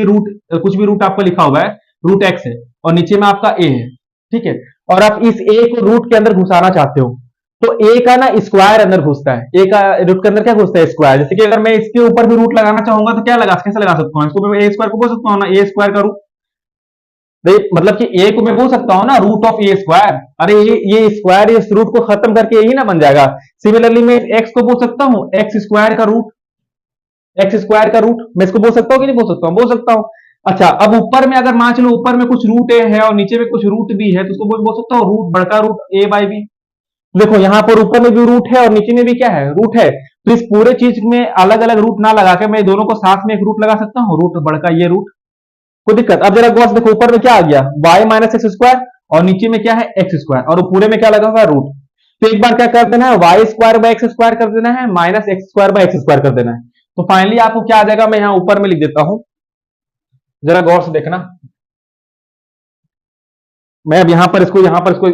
भी रूट आपको लिखा हुआ है रूट x है और नीचे में आपका a है, ठीक है, और आप इस a को रूट के अंदर घुसाना चाहते हो, तो a का ना स्क्वायर अंदर घुसता है, a का रूट के अंदर क्या घुसता है स्क्वायर, जैसे कि अगर मैं इसके ऊपर भी रूट लगाना चाहूंगा तो क्या लगा कैसे लगा सकता हूँ, इसको मैं a स्क्वायर को बोल सकता हूँ ना, a स्क्वायर का रूट, मतलब कि a को मैं बोल सकता हूं ना रूट ऑफ ए स्क्वायर, अरे ये स्क्वायर इस रूट को खत्म करके यही ना बन जाएगा। सिमिलरली मैं x को बोल सकता हूं एक्स स्क्वायर का रूट, मैं इसको बोल सकता हूं कि नहीं बोल सकता हूं, बोल सकता हूं। अच्छा अब ऊपर में अगर मान चलो ऊपर में कुछ रूट ए है और नीचे में कुछ रूट बी है, तो उसको बोल सकता हूं रूट बड़का रूट ए बाई बी। देखो यहाँ पर ऊपर में भी रूट है और नीचे में भी क्या है रूट है, तो इस पूरे चीज में अलग अलग रूट ना लगा के मैं दोनों को साथ में एक रूट लगा सकता हूँ, रूट बड़का ये रूट, कोई दिक्कत। अब जरा गौर से देखो ऊपर में क्या आ गया वाई माइनस एक्स स्क्वायर और नीचे में क्या है एक्स स्क्वायर और पूरे में क्या लगा हुआ है रूट, तो एक बार क्या कर देना है y square by x square कर देना है minus x square by x square कर देना है, तो फाइनली आपको क्या आ जाएगा, मैं यहां ऊपर में लिख देता हूं, जरा गौर से देखना, मैं अब यहां पर इसको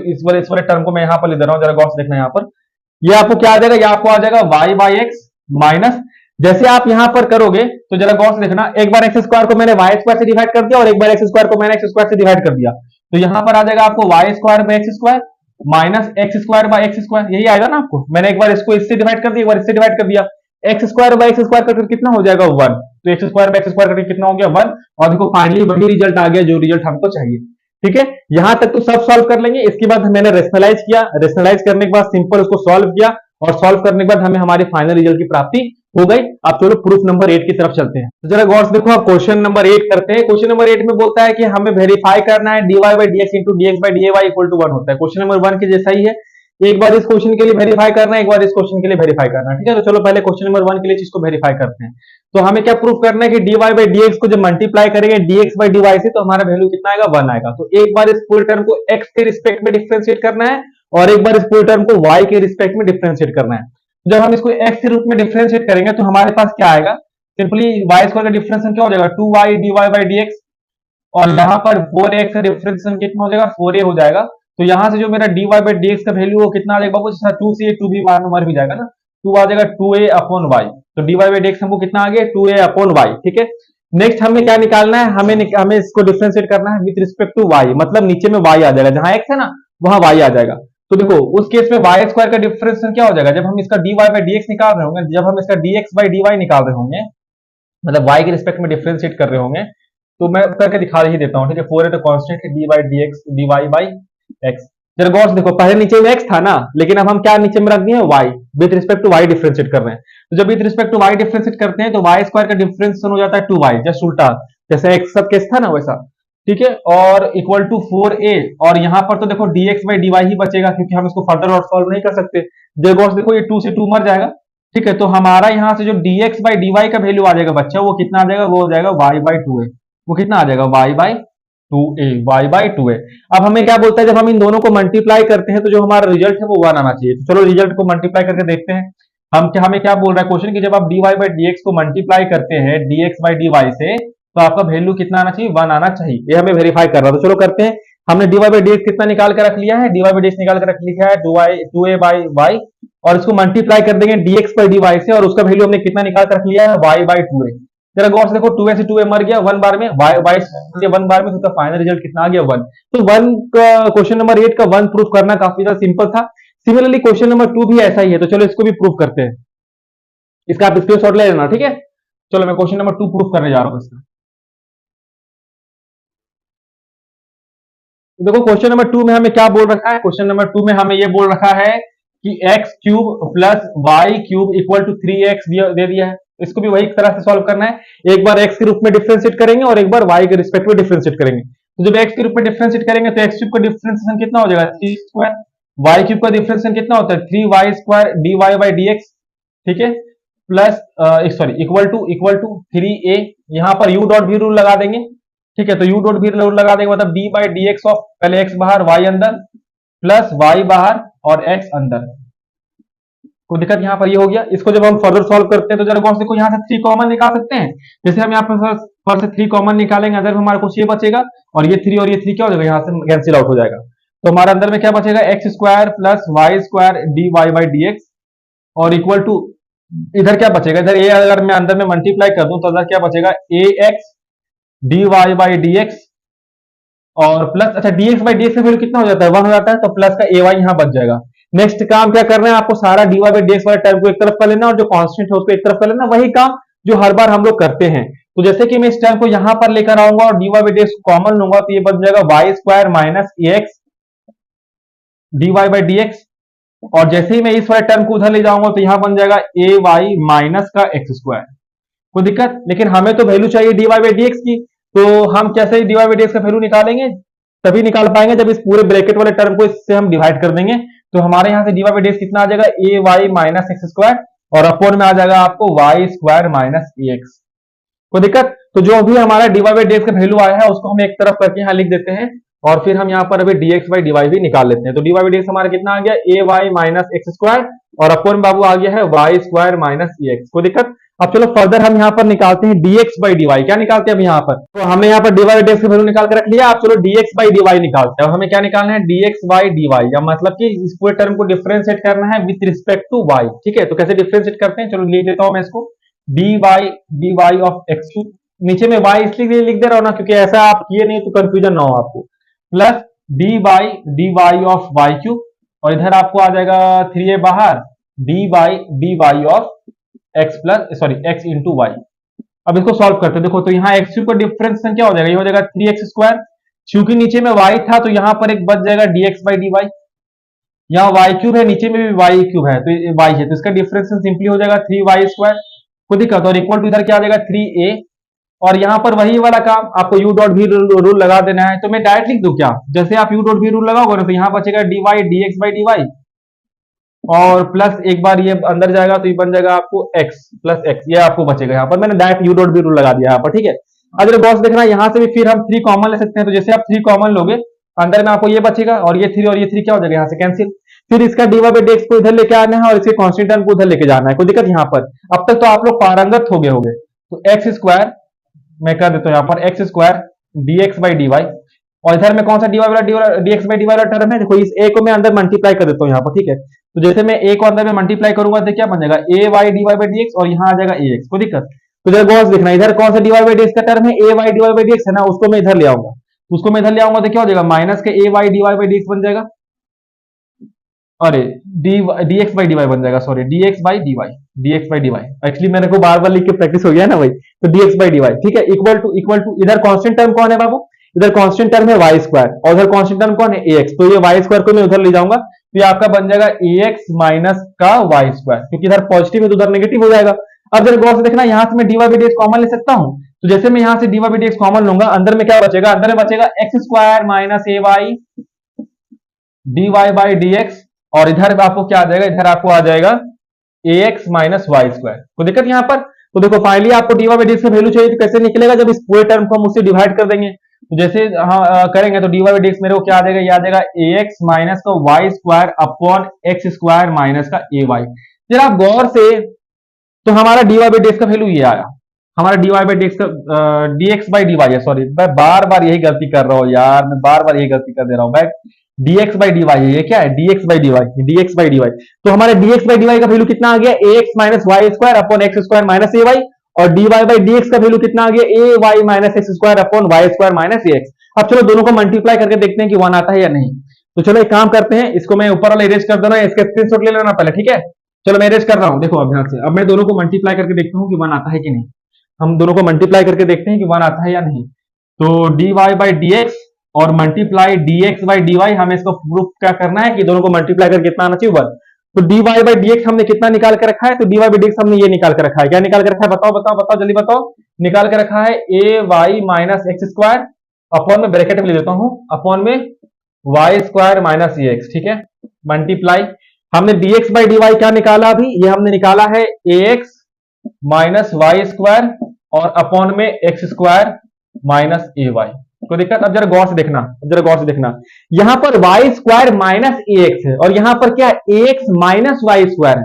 इस वाले टर्म को मैं यहां पर लिख दे रहा हूं, जरा गौर से देखना, यहां पर ये आपको क्या आ जाएगा, ये आपको आ जाएगा वाई बाई एक्स माइनस, जैसे आप यहां पर करोगे तो जरा गौर से देखना, एक बार एक्स स्क्वायर को मैंने वाई स्क्वायर से डिवाइड कर दिया और एक बार एक्स स्क्वायर को मैंने एक्स स्क्वायर से डिवाइड कर दिया, तो यहां पर आ जाएगा आपको y square by x square minus x square by x square, यही आएगा ना आपको, मैंने एक बार इसको इससे डिवाइड कर दिया एक बार इससे डिवाइड कर दिया, x square by x square करके कितना हो जाएगा वन, तो x square by x square करके कितना हो गया वन, और देखो फाइनली वही रिजल्ट आ गया जो रिजल्ट हमको चाहिए। ठीक है, यहां तक तो सब सॉल्व कर लेंगे, इसके बाद मैंने रेशनलाइज किया, रेशनलाइज करने के बाद सिंपल उसको सॉल्व किया और सॉल्व करने के बाद हमें हमारी फाइनल रिजल्ट की प्राप्ति हो गई। अब चलो प्रूफ नंबर 8 की तरफ चलते हैं, तो जरा गौर से देखो आप क्वेश्चन नंबर 8 करते हैं। क्वेश्चन नंबर 8 में बोलता है कि हमें वेरीफाई करना है dy by dx into dx by dy equal to 1 होता है, क्वेश्चन नंबर 1 के जैसा ही है, एक बार इस क्वेश्चन के लिए वेरीफाई करना है एक बार इस क्वेश्चन के लिए वेरीफाई करना है। ठीक है, तो चलो पहले क्वेश्चन नंबर 1 के लिए चीज को वेरीफाई करते हैं, तो हमें क्या प्रूफ करना है कि dy बाई dx को जब मल्टीप्लाई करेंगे dx बाई dy से तो हमारा वैल्यू कितना आएगा 1 आएगा, तो एक बार इस पूरे टर्म को x के रिस्पेक्ट में डिफरेंशिएट करना है और एक बार इस पूरे टर्म को y के रिस्पेक्ट में डिफरेंशिएट करना है। जब हम इसको x के रूप में डिफरेंशिएट करेंगे तो हमारे पास क्या आएगा, सिंपली y स्क्वायर का डिफरेंस क्या हो जाएगा 2y dy बाई dx, और यहाँ पर 4x का डिफरेंशिएशन कितना हो जाएगा, 4a हो जाएगा। तो यहाँ से जो मेरा dy बाई dx का वैल्यू वो कितना आ जाएगा बाबू, जैसा 2 से 2 भी मर भी जाएगा ना, 2 आ जाएगा 2a अपॉन y। तो dy बाई dx हमको कितना आ गया, 2a अपॉन y। ठीक है, नेक्स्ट हमें क्या निकालना है, हमें इसको डिफरेंशिएट करना है विद रिस्पेक्ट टू y, मतलब नीचे में y आ जाएगा, जहां x है ना वहां y आ जाएगा। तो देखो उस केस में y स्क्वायर का डिफरेंशिएशन क्या हो जाएगा, जब हम इसका dy बाई dx निकाल रहे होंगे, जब हम इसका dx बाई dy निकाल रहे होंगे, मतलब y के रिस्पेक्ट में डिफरेंशिएट कर रहे होंगे, तो मैं करके दिखा ही देता हूं। ठीक है, 4 है तो कांस्टेंट है, dy by dx dy by x। जरा गौर से देखो, पहले नीचे में x था ना, लेकिन अब हम क्या नीचे में रख दिए y, with respect to y differentiate कर रहे हैं। तो जब with respect to y differentiate करते हैं तो y स्क्वायर का डिफरेंशिएशन हो जाता है 2y, जस्ट उल्टा, जैसे x सब केस था ना वैसा। ठीक है, और इक्वल टू 4a, और यहां पर तो देखो dx बाई dy ही बचेगा, क्योंकि हम इसको फर्दर और सॉल्व नहीं कर सकते। जरा गौर से देखो, ये 2 से 2 मर जाएगा। ठीक है, तो हमारा यहाँ से जो dx बाई dy का वैल्यू आ जाएगा बच्चा, वो कितना आ जाएगा, वो हो जाएगा y बाई 2a। वो कितना आ जाएगा, y by 2a, y by 2a। अब हमें क्या बोलता है, जब हम इन दोनों को मल्टीप्लाई करते हैं तो जो हमारा रिजल्ट है वो 1 आना चाहिए। तो चलो रिजल्ट को मल्टीप्लाई करके देखते हैं। हमें क्या बोल रहा है क्वेश्चन, कि जब आप dy बाई dx को मल्टीप्लाई करते हैं dx बाई dy से, तो आपका वैल्यू कितना आना चाहिए, 1 आना चाहिए। ये हमें वेरीफाई कर रहा है। तो चलो करते हैं। हमने dy बाई dx कितना निकाल कर रख लिया है, dy बाई dx निकाल कर रख लिया है 2a बाई y, और इसको मल्टीप्लाई कर देंगे dx बाई dy से, और उसका वैल्यू हमने कितना निकाल कर रख लिया है, y बाई 2a। जरा गौर से देखो, 2a से 2a मर गया 1 बार में, y 1 बार में, तो फाइनल रिजल्ट कितना आ गया, 1। तो 1 का क्वेश्चन नंबर 8 का 1 प्रूफ करना काफी ज्यादा सिंपल था। सिमिलरली क्वेश्चन नंबर 2 भी ऐसा ही है, तो चलो इसको भी प्रूफ करते हैं। इसका आप स्क्रीनशॉट ले लेना। ठीक है, चलो मैं क्वेश्चन नंबर 2 प्रूफ करने जा रहा हूं इसका। तो देखो क्वेश्चन नंबर 2 में हमें क्या बोल रखा है, क्वेश्चन नंबर 2 में हमें ये बोल रखा है कि x cube plus y cube equal to 3x दे दिया है। इसको भी वही तरह से सॉल्व करना है। एक बार x के रूप में डिफरेंशिएट करेंगे और एक बार y के रिस्पेक्ट में डिफरेंशिएट करेंगे। तो जब x के रूप में डिफरेंशिएट करेंगे तो x क्यूब का डिफरेंशिएशन कितना हो जाएगा, 3 स्क्वायर। y क्यूब का डिफरेंशिएशन कितना होता है, 3y square dy by dx। ठीक है, plus sorry equal to 3a। यहां पर u डॉट भी रूल लगा देंगे। ठीक है, तो u डॉट भी रूल लगा देंगे, मतलब d बाई dx ऑफ, पहले x बाहर y अंदर, प्लस y बाहर और x अंदर। कोई दिक्कत यहाँ पर ये हो गया। इसको जब हम फर्दर सॉल्व करते हैं तो जरा गौर से देखो, यहाँ से 3 कॉमन निकाल सकते हैं। जैसे हम यहाँ पर से 3 कॉमन निकालेंगे, अंदर में हमारे कुछ ये बचेगा, और ये 3 और ये 3 क्या हो जाएगा, यहाँ से कैंसिल आउट हो जाएगा। तो हमारे अंदर में क्या बचेगा, x square plus y square D Y by D x, और इक्वल टू इधर क्या बचेगा, इधर ए अगर मैं अंदर में मल्टीप्लाई कर दूं तो इधर क्या बचेगा, a x d Y by D x, और प्लस, अच्छा dx बाई dx का वैल्यू कितना हो जाता है, 1 हो जाता है, तो प्लस का ए वाई यहां बच जाएगा। नेक्स्ट काम क्या करना है, आपको सारा dy बाई dx वाले टर्म को एक तरफ कर लेना, और जो कांस्टेंट है उसको एक तरफ कर लेना। वही काम जो हर बार हम लोग करते हैं। तो जैसे कि मैं इस टर्म को यहां पर लेकर आऊंगा और dy बाई dx को कॉमन लूंगा, तो ये बन जाएगा y square minus a x d Y by D x, और जैसे ही मैं इस वाले टर्म को उधर ले जाऊंगा तो यहां बन जाएगा ए वाई माइनस का एक्स स्क्वायर। कोई दिक्कत, लेकिन हमें तो वैल्यू चाहिए dy बाई dx की। तो हम कैसे dy बाई dx का वैल्यू निकालेंगे, तभी निकाल पाएंगे जब इस पूरे ब्रैकेट वाले टर्म को इससे हम डिवाइड कर देंगे। तो हमारे यहां से dy बाई dx कितना आ जाएगा, ए वाई माइनस एक्स स्क्वायर, और अपॉन में आ जाएगा आपको y square minus a x. कोई दिक्कत, तो जो भी हमारा dy बाई dx का वैल्यू आया है उसको हम एक तरफ करके यहाँ लिख देते हैं, और फिर हम यहाँ पर अभी dx बाई dy भी निकाल लेते हैं। तो dy बाई dx हमारा कितना आ गया, a y minus x square, और अपॉन बाबू आ गया है y square minus a x. कोई दिक्कत। अब चलो फर्दर हम यहाँ पर निकालते हैं dx बाई dy। क्या निकालते हैं अब यहाँ पर, तो हमने यहाँ पर dy बाई dx का वैल्यू निकाल कर रख लिया। अब चलो dx बाई dy निकालते हैं, और हमें क्या निकालना है, dx बाई dy, या मतलब कि इस पूरे टर्म को डिफरेंशिएट करना है विद रिस्पेक्ट टू y। ठीक है, तो कैसे डिफरेंशिएट करते हैं, चलो लिख देता हूं मैं इसको, dy ऑफ x, नीचे में y इसलिए लिख दे रहा हूं ना, क्योंकि ऐसा आप किए नहीं तो कंफ्यूजन ना हो आपको, plus dy of y cube, और इधर आपको आ जाएगा 3a बाहर, dy of x plus sorry x into y. अब इसको सॉल्व करते हैं। देखो तो यहाँ x क्यूब का डिफरेंस क्या हो जाएगा, ये हो जाएगा 3x स्क्वायर, क्योंकि नीचे में y था तो यहाँ पर एक बच जाएगा dx बाई dy। यहाँ y क्यूब है, नीचे में भी y क्यूब है, तो y है, तो इसका डिफरेंस सिंपली हो जाएगा 3y स्क्वायर। कोई दिक्कत, और इक्वल टू इधर क्या आ जाएगा 3a, और यहाँ पर वही वाला काम आपको u डॉट भी रूल लगा देना है। तो मैं डायरेक्ट लिख दूं क्या, जैसे आप u डॉट भी रूल लगाओगे ना, तो यहाँ बचेगा dy dx बाई dy, और प्लस एक बार ये अंदर जाएगा तो ये बन जाएगा आपको x प्लस x, ये आपको बचेगा। यहाँ पर मैंने डायरेक्ट u डॉट भी रूल लगा दिया यहाँ पर। ठीक है, अगर बॉक्स देखना, यहाँ से भी फिर हम 3 कॉमन ले सकते हैं। तो जैसे आप 3 कॉमन लोगे, अंदर में आपको ये बचेगा, और ये 3 और ये 3 क्या हो जाएगा, यहाँ से कैंसिल। फिर इसका dy बाई dx को इधर लेके आना है, और इसके कांस्टेंट टर्म को उधर लेके जाना है। कोई दिक्कत यहाँ पर, अब तक तो आप लोग पारंगत हो गए होंगे। तो एक्स स्क्वायर मैं कर देता हूँ यहाँ पर, x square dx by dy, और इधर में कौन सा dx बाई dy वाला टर्म है, देखो इस a को मैं अंदर मल्टीप्लाई कर देता हूँ यहाँ पर, ठीक है। तो जैसे मैं a को अंदर में मल्टीप्लाई करूंगा तो क्या बन जाएगा, a y dy by dx, और यहाँ आ जाएगा ax, कोई दिक्कत। तो जरा गौर से देखना, इधर कौन सा dy बाई dx का टर्म है, a y dy by dx है ना, उसको मैं इधर ले आऊंगा, तो क्या हो जाएगा, माइनस के a y dy by dx बन जाएगा, अरे dx बाई dy बन जाएगा, sorry dx by dy, actually मेरे को बार बार लिख के प्रैक्टिस हो गया ना भाई, तो dx बाई dy, ठीक है, इक्वल टू इधर कांस्टेंट टर्म कौन है बाबू, इधर कांस्टेंट टर्म है वाई स्क्वायर, और इधर कांस्टेंट टर्म कौन है ax, तो ये वाई स्क्वायर को मैं उधर ले जाऊंगा, तो ये आपका बन जाएगा ax माइनस का वाई स्क्वायर, क्योंकि इधर पॉजिटिव है तो उधर नेगेटिव हो जाएगा। अब जरा गौर से देखना, यहाँ से मैं dy बाई dx कॉमन ले सकता हूँ, तो जैसे मैं यहाँ से dy बाई dx कॉमन लूंगा, अंदर में क्या बचेगा, अंदर में बचेगा x square minus a y dy by dx, और इधर आपको क्या आ जाएगा, इधर आपको आ जाएगा ax माइनस वाई स्क्वायर, कोई दिक्कत यहाँ पर। तो देखो फाइनली आपको dy बाई dx का वैल्यू चाहिए, तो कैसे निकलेगा, जब इस पूरे टर्म को हम उससे डिवाइड कर देंगे, तो जैसे करेंगे तो dy बाई dx मेरे को क्या आ जाएगा, ये आ जाएगा ax माइनस का y square upon x square minus का ए वाई। जरा आप गौर से, तो हमारा dy बाई dx का वैल्यू ये आया, हमारा dy बाई dx का dx बाई dy है, सॉरी मैं बार बार यही गलती कर रहा हूँ यार, मैं बार बार यही गलती कर दे रहा हूँ मैं, dx बाई dy है, ये क्या है, dx बाई dy, तो हमारे dx बाई dy का वैल्यू कितना आ गया, ax minus y square upon x square minus a y, और dy बाई dx का वैल्यू कितना आ गया, a y minus x square upon y square minus a x. अब चलो दोनों को मल्टीप्लाई करके देखते हैं कि 1 आता है या नहीं। तो चलो एक काम करते हैं, इसको मैं ऊपर वाला इरेज कर देना, इसका स्क्रीनशॉट ले लेना पहले, ठीक है। चलो मैं इरेज कर रहा हूँ, देखो अभ्यास से, अब मैं दोनों को मल्टीप्लाई करके देखता हूँ कि 1 आता है कि नहीं। हम दोनों को मल्टीप्लाई करके देखते हैं कि 1 आता है या नहीं। तो dy बाई dx और मल्टीप्लाई dx बाई dy, हमें इसको प्रूफ क्या करना है कि दोनों को मल्टीप्लाई करके कितना आना चाहिए, 1। तो dy बाई dx हमने कितना निकाल के रखा है, तो dy बाई dx हमने ये निकाल के रखा है, क्या निकाल के रखा है, बताओ बताओ बताओ जल्दी बताओ, निकाल के रखा है a y minus x square upon में ब्रैकेट में ले देता हूं, अपॉन में y square minus a x, ठीक है, मल्टीप्लाई हमने dx बाई dy क्या निकाला, अभी ये हमने निकाला है ax माइनस वाई स्क्वायर और अपॉन में x square minus a Y, कोई दिक्कत। अब जरा गौर से देखना, यहां पर Y square minus a x है, और यहां पर क्या है, ए एक्स माइनस वाई स्क्वायर है।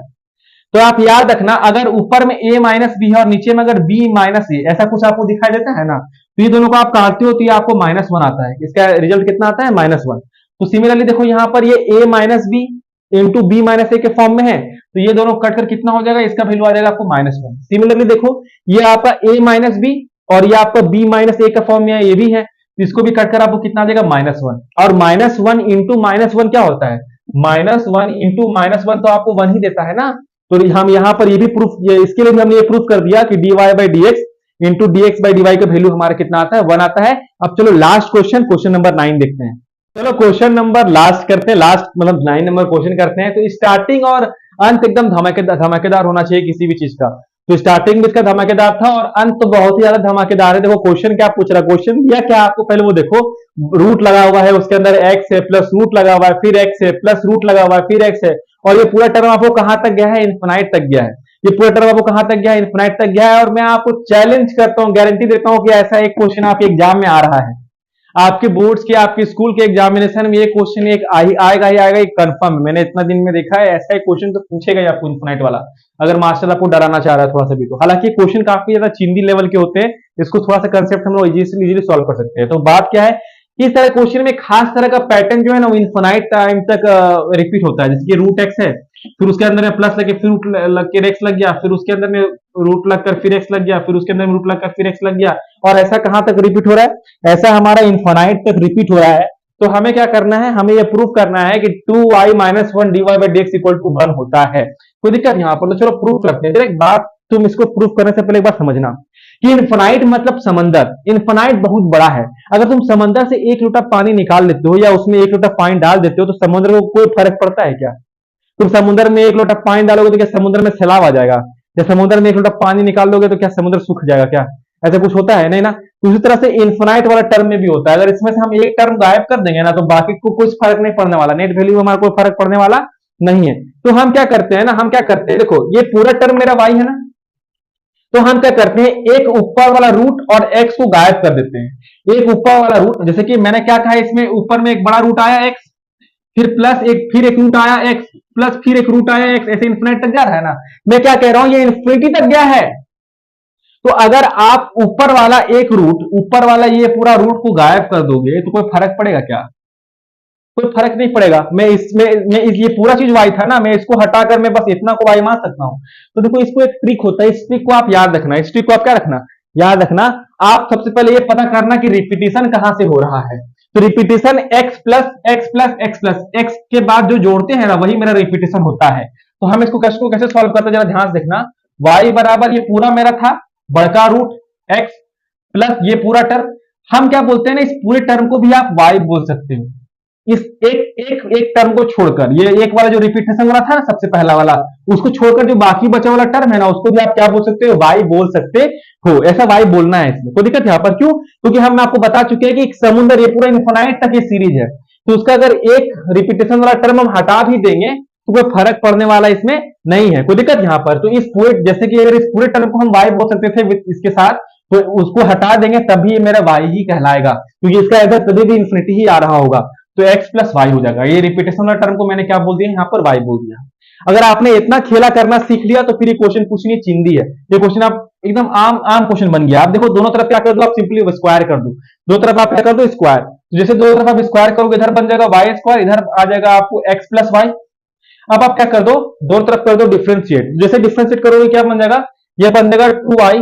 तो आप याद रखना, अगर ऊपर में a माइनस बी है और नीचे में अगर b माइनस ए, ऐसा कुछ आपको दिखाई देता है ना, तो ये दोनों को आप काटते हो तो ये आपको -1 आता है, इसका रिजल्ट कितना आता है, -1। तो सिमिलरली देखो यहाँ पर ये a minus b into b minus a के फॉर्म में है, तो ये दोनों कट कर कितना हो जाएगा, इसका वैल्यू आ जाएगा आपको -1। सिमिलरली देखो ये आपका a माइनस बी और ये आपका b माइनस ए का फॉर्म में है, ये भी है, तो इसको भी कट कर आपको कितना आ जाएगा, -1। और -1 इंटू -1 क्या होता है, -1 इंटू -1 तो आपको 1 ही देता है ना। तो हम यहाँ पर ये भी प्रूफ, इसके लिए भी हमने ये प्रूफ कर दिया कि dy by dx into dx by dy का वैल्यू हमारा कितना आता है, 1 आता है। अब चलो लास्ट क्वेश्चन नंबर 9 देखते हैं। चलो क्वेश्चन नंबर लास्ट करते हैं, लास्ट मतलब 9 नंबर क्वेश्चन करते हैं। तो स्टार्टिंग और अंत एकदम धमाकेदार होना चाहिए किसी भी चीज का। तो स्टार्टिंग भी इसका धमाकेदार था और अंत तो बहुत ही ज्यादा धमाकेदार है। देखो क्वेश्चन क्या पूछ रहा है, क्वेश्चन दिया क्या आपको, पहले वो देखो, रूट लगा हुआ है, उसके अंदर x है प्लस रूट लगा हुआ है, फिर x है प्लस रूट लगा हुआ है, फिर x है, और ये पूरा टर्म आपको कहां तक गया है, इन्फिनाइट तक गया है। ये पूरा टर्म आपको कहां तक गया है, इन्फिनाइट तक गया है। और मैं आपको चैलेंज करता हूं, गारंटी देता हूं कि ऐसा एक क्वेश्चन आपके एग्जाम में आ रहा है, आपके बोर्ड्स के, आपके स्कूल के एग्जामिनेशन में ये क्वेश्चन एक आएगा ही आएगा, कंफर्म। मैंने इतना दिन में देखा है, ऐसा एक क्वेश्चन तो पूछेगा ही आपको इन्फिनाइट वाला, अगर मास्टर आपको डराना चाह रहा है थोड़ा सा भी तो। हालांकि क्वेश्चन काफी ज्यादा चिंदी लेवल के होते हैं, इसको थोड़ा सा कंसेप्ट हम लोग इजीली सॉल्व कर सकते हैं। तो बात क्या है, इस तरह क्वेश्चन में खास तरह का पैटर्न जो है ना, वो इन्फिनाइट टाइम तक रिपीट होता है। जैसे कि रूट एक्स है, फिर उसके अंदर में प्लस लगे, फिर रूट लग के एक्स लग गया, फिर उसके अंदर में रूट लगकर फिर एक्स लग गया, फिर उसके अंदर में रूट लगकर फिर एक्स लग गया, और ऐसा कहां तक रिपीट हो रहा है, ऐसा हमारा इन्फिनाइट तक रिपीट हो रहा है। तो हमें क्या करना है, हमें ये प्रूव करना है कि 2y minus 1 dy by dx equal to 1 होता है। कोई दिक्कत यहाँ पर, तो चलो प्रूव करते हैं। एक बात तुम इसको प्रूव करने से पहले एक बार समझना कि इन्फिनाइट मतलब समंदर, इन्फिनाइट बहुत बड़ा है। अगर तुम समंदर से 1 लोटा पानी निकाल लेते हो या उसमें 1 लोटा पानी डाल देते हो तो समुद्र को कोई फर्क पड़ता है क्या? तुम समुद्र में 1 लोटा पानी डालोगे तो क्या समुद्र में सैलाब आ जाएगा? या समुद्र में 1 लोटा पानी निकाल लोगे तो क्या समुद्र सूख जाएगा क्या? ऐसा कुछ होता है नहीं ना। उसी तरह से इन्फिनाइट वाला टर्म में भी होता है, अगर इसमें से हम एक टर्म गायब कर देंगे ना तो बाकी को कुछ फर्क नहीं पड़ने वाला, नेट वैल्यू में हमारा कोई फर्क पड़ने वाला नहीं है। तो हम क्या करते हैं ना, हम क्या करते हैं, देखो ये पूरा टर्म मेरा y है ना, तो हम क्या करते हैं, एक ऊपर वाला रूट और x को गायब कर देते हैं। एक ऊपर वाला रूट, जैसे कि मैंने क्या कहा, इसमें ऊपर में एक बड़ा रूट आया x, फिर प्लस एक, फिर एक रूट आया x, प्लस फिर एक रूट आया x, ऐसे इन्फिनिटी तक जा रहा है ना। मैं क्या कह रहा हूं, ये इन्फिनिटी तक गया है। तो अगर आप ऊपर वाला एक रूट, ऊपर वाला ये पूरा रूट को गायब कर दोगे तो कोई फर्क पड़ेगा क्या? कोई फर्क नहीं पड़ेगा। ये पूरा चीज y था ना, मैं इसको हटाकर मैं बस इतना को y मान सकता हूं। तो देखो इसको एक ट्रिक होता है, इस ट्रिक को आप याद रखना, इस ट्रिक को आप क्या रखना, याद रखना। आप सबसे पहले ये पता करना कि रिपीटिशन कहां से हो रहा है। तो repetition x plus x plus x plus x के बाद जो जोड़ते हैं ना, वही मेरा रिपीटिशन होता है। तो हम इसको कैसे सॉल्व करते हैं, जरा ध्यान से देखना। y बराबर ये पूरा मेरा था बड़का रूट x प्लस ये पूरा टर्म, हम क्या बोलते हैं ना, इस पूरे टर्म को भी आप y बोल सकते हो। इस एक टर्म को छोड़कर, ये एक वाला जो रिपीटेशन वाला था ना, सबसे पहला वाला, उसको छोड़कर जो बाकी बचा वाला टर्म है ना, उसको भी आप क्या बोल सकते हो, y बोल सकते हो। ऐसा y बोलना है इसमें, कोई दिक्कत यहाँ पर क्यों? क्योंकि हम आपको बता चुके हैं कि एक समुद्र, ये पूरा इन्फिनाइट तक ये सीरीज है, तो उसका अगर एक रिपीटेशन वाला टर्म हम हटा भी देंगे तो कोई फर्क पड़ने वाला इसमें नहीं है, कोई दिक्कत यहाँ पर। तो इस पूरे, जैसे कि अगर इस पूरे टर्म को हम y बोल सकते थे इसके साथ, तो उसको हटा देंगे तभी ये मेरा y ही कहलाएगा, क्योंकि इसका इधर कभी भी इंफिनिटी ही आ रहा होगा, तो x प्लस वाई हो जाएगा। ये रिपीटेशन वाला टर्म को मैंने क्या बोल दिया, यहाँ पर y बोल दिया। अगर आपने इतना खेला करना सीख लिया तो फिर ये क्वेश्चन पूछनी चिंदी है। ये क्वेश्चन आप एकदम आम क्वेश्चन बन गया। आप देखो दोनों तरफ क्या कर दो, आप सिंपली स्क्वायर कर दो, दो तरफ आप क्या कर दो, स्क्वायर। तो जैसे दो तरफ आप स्क्वायर करोगे, इधर बन जाएगा वाई स्क्वायर, इधर आ जाएगा आपको x प्लस वाई। अब आप क्या कर दो, दोनों तरफ कर दो डिफ्रेंशिएट। जैसे डिफ्रेंशिएट करोगे क्या बन जाएगा, यह बन जाएगा 2i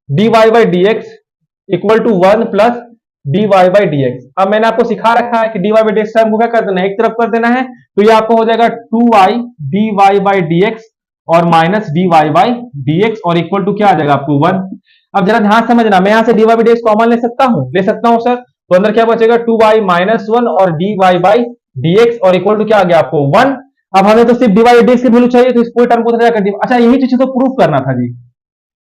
dy by dx equal to 1 plus dy by dx। अब मैंने आपको सिखा रखा है कि dy बाई dx टर्म को क्या कर देना है, एक तरफ कर देना है, तो ये आपको हो जाएगा 2i dy बाई dx और माइनस dy बाई dx और इक्वल टू क्या आ जाएगा आपको 1। अब जरा ध्यान समझना, मैं यहां से dy बाई dx कॉमन ले सकता हूं, ले सकता हूं सर। तो अंदर क्या बचेगा 2i माइनस 1 और dy बाई dx और इक्वल टू क्या आ गया आपको 1। अब हमें तो सिर्फ dy बाई dx की वैल्यू चाहिए, तो इस पूरे टर्म को कर दिया। अच्छा, यही चीज तो प्रूफ करना था जी,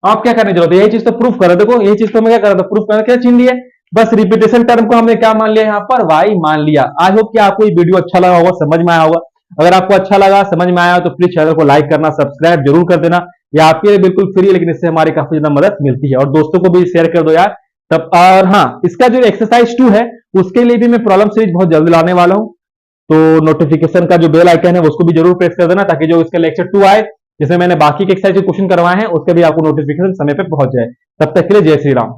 आप क्या करने जरूरत है, यही चीज तो प्रूफ करो। देखो यही चीज तो मैं क्या कर रहा था, प्रूफ करना, क्या चिन्ह दिया, बस रिपीटेशन टर्म को हमने क्या मान लिया, यहाँ पर y मान लिया। आई होप कि आपको ये वीडियो अच्छा लगा होगा, समझ में आया होगा। अगर आपको अच्छा लगा, समझ में आया तो प्लीज चैनल को लाइक करना, सब्सक्राइब जरूर कर देना। ये आपके लिए बिल्कुल फ्री है, लेकिन इससे हमारी काफी ज्यादा मदद मिलती है। और दोस्तों को भी शेयर कर दो यार तब। और हाँ, इसका जो एक्सरसाइज 2 है उसके लिए भी मैं प्रॉब्लम सीरीज बहुत जल्दी लाने वाला हूँ, तो नोटिफिकेशन का जो बेल आइकन है उसको भी जरूर प्रेस कर देना, ताकि जो इसका लेक्चर 2 आए, जिसमें मैंने बाकी के एक्सरसाइज के क्वेश्चन करवाए हैं, उसके भी आपको नोटिफिकेशन समय पे पहुंच जाए। तब तक के लिए जय श्री राम।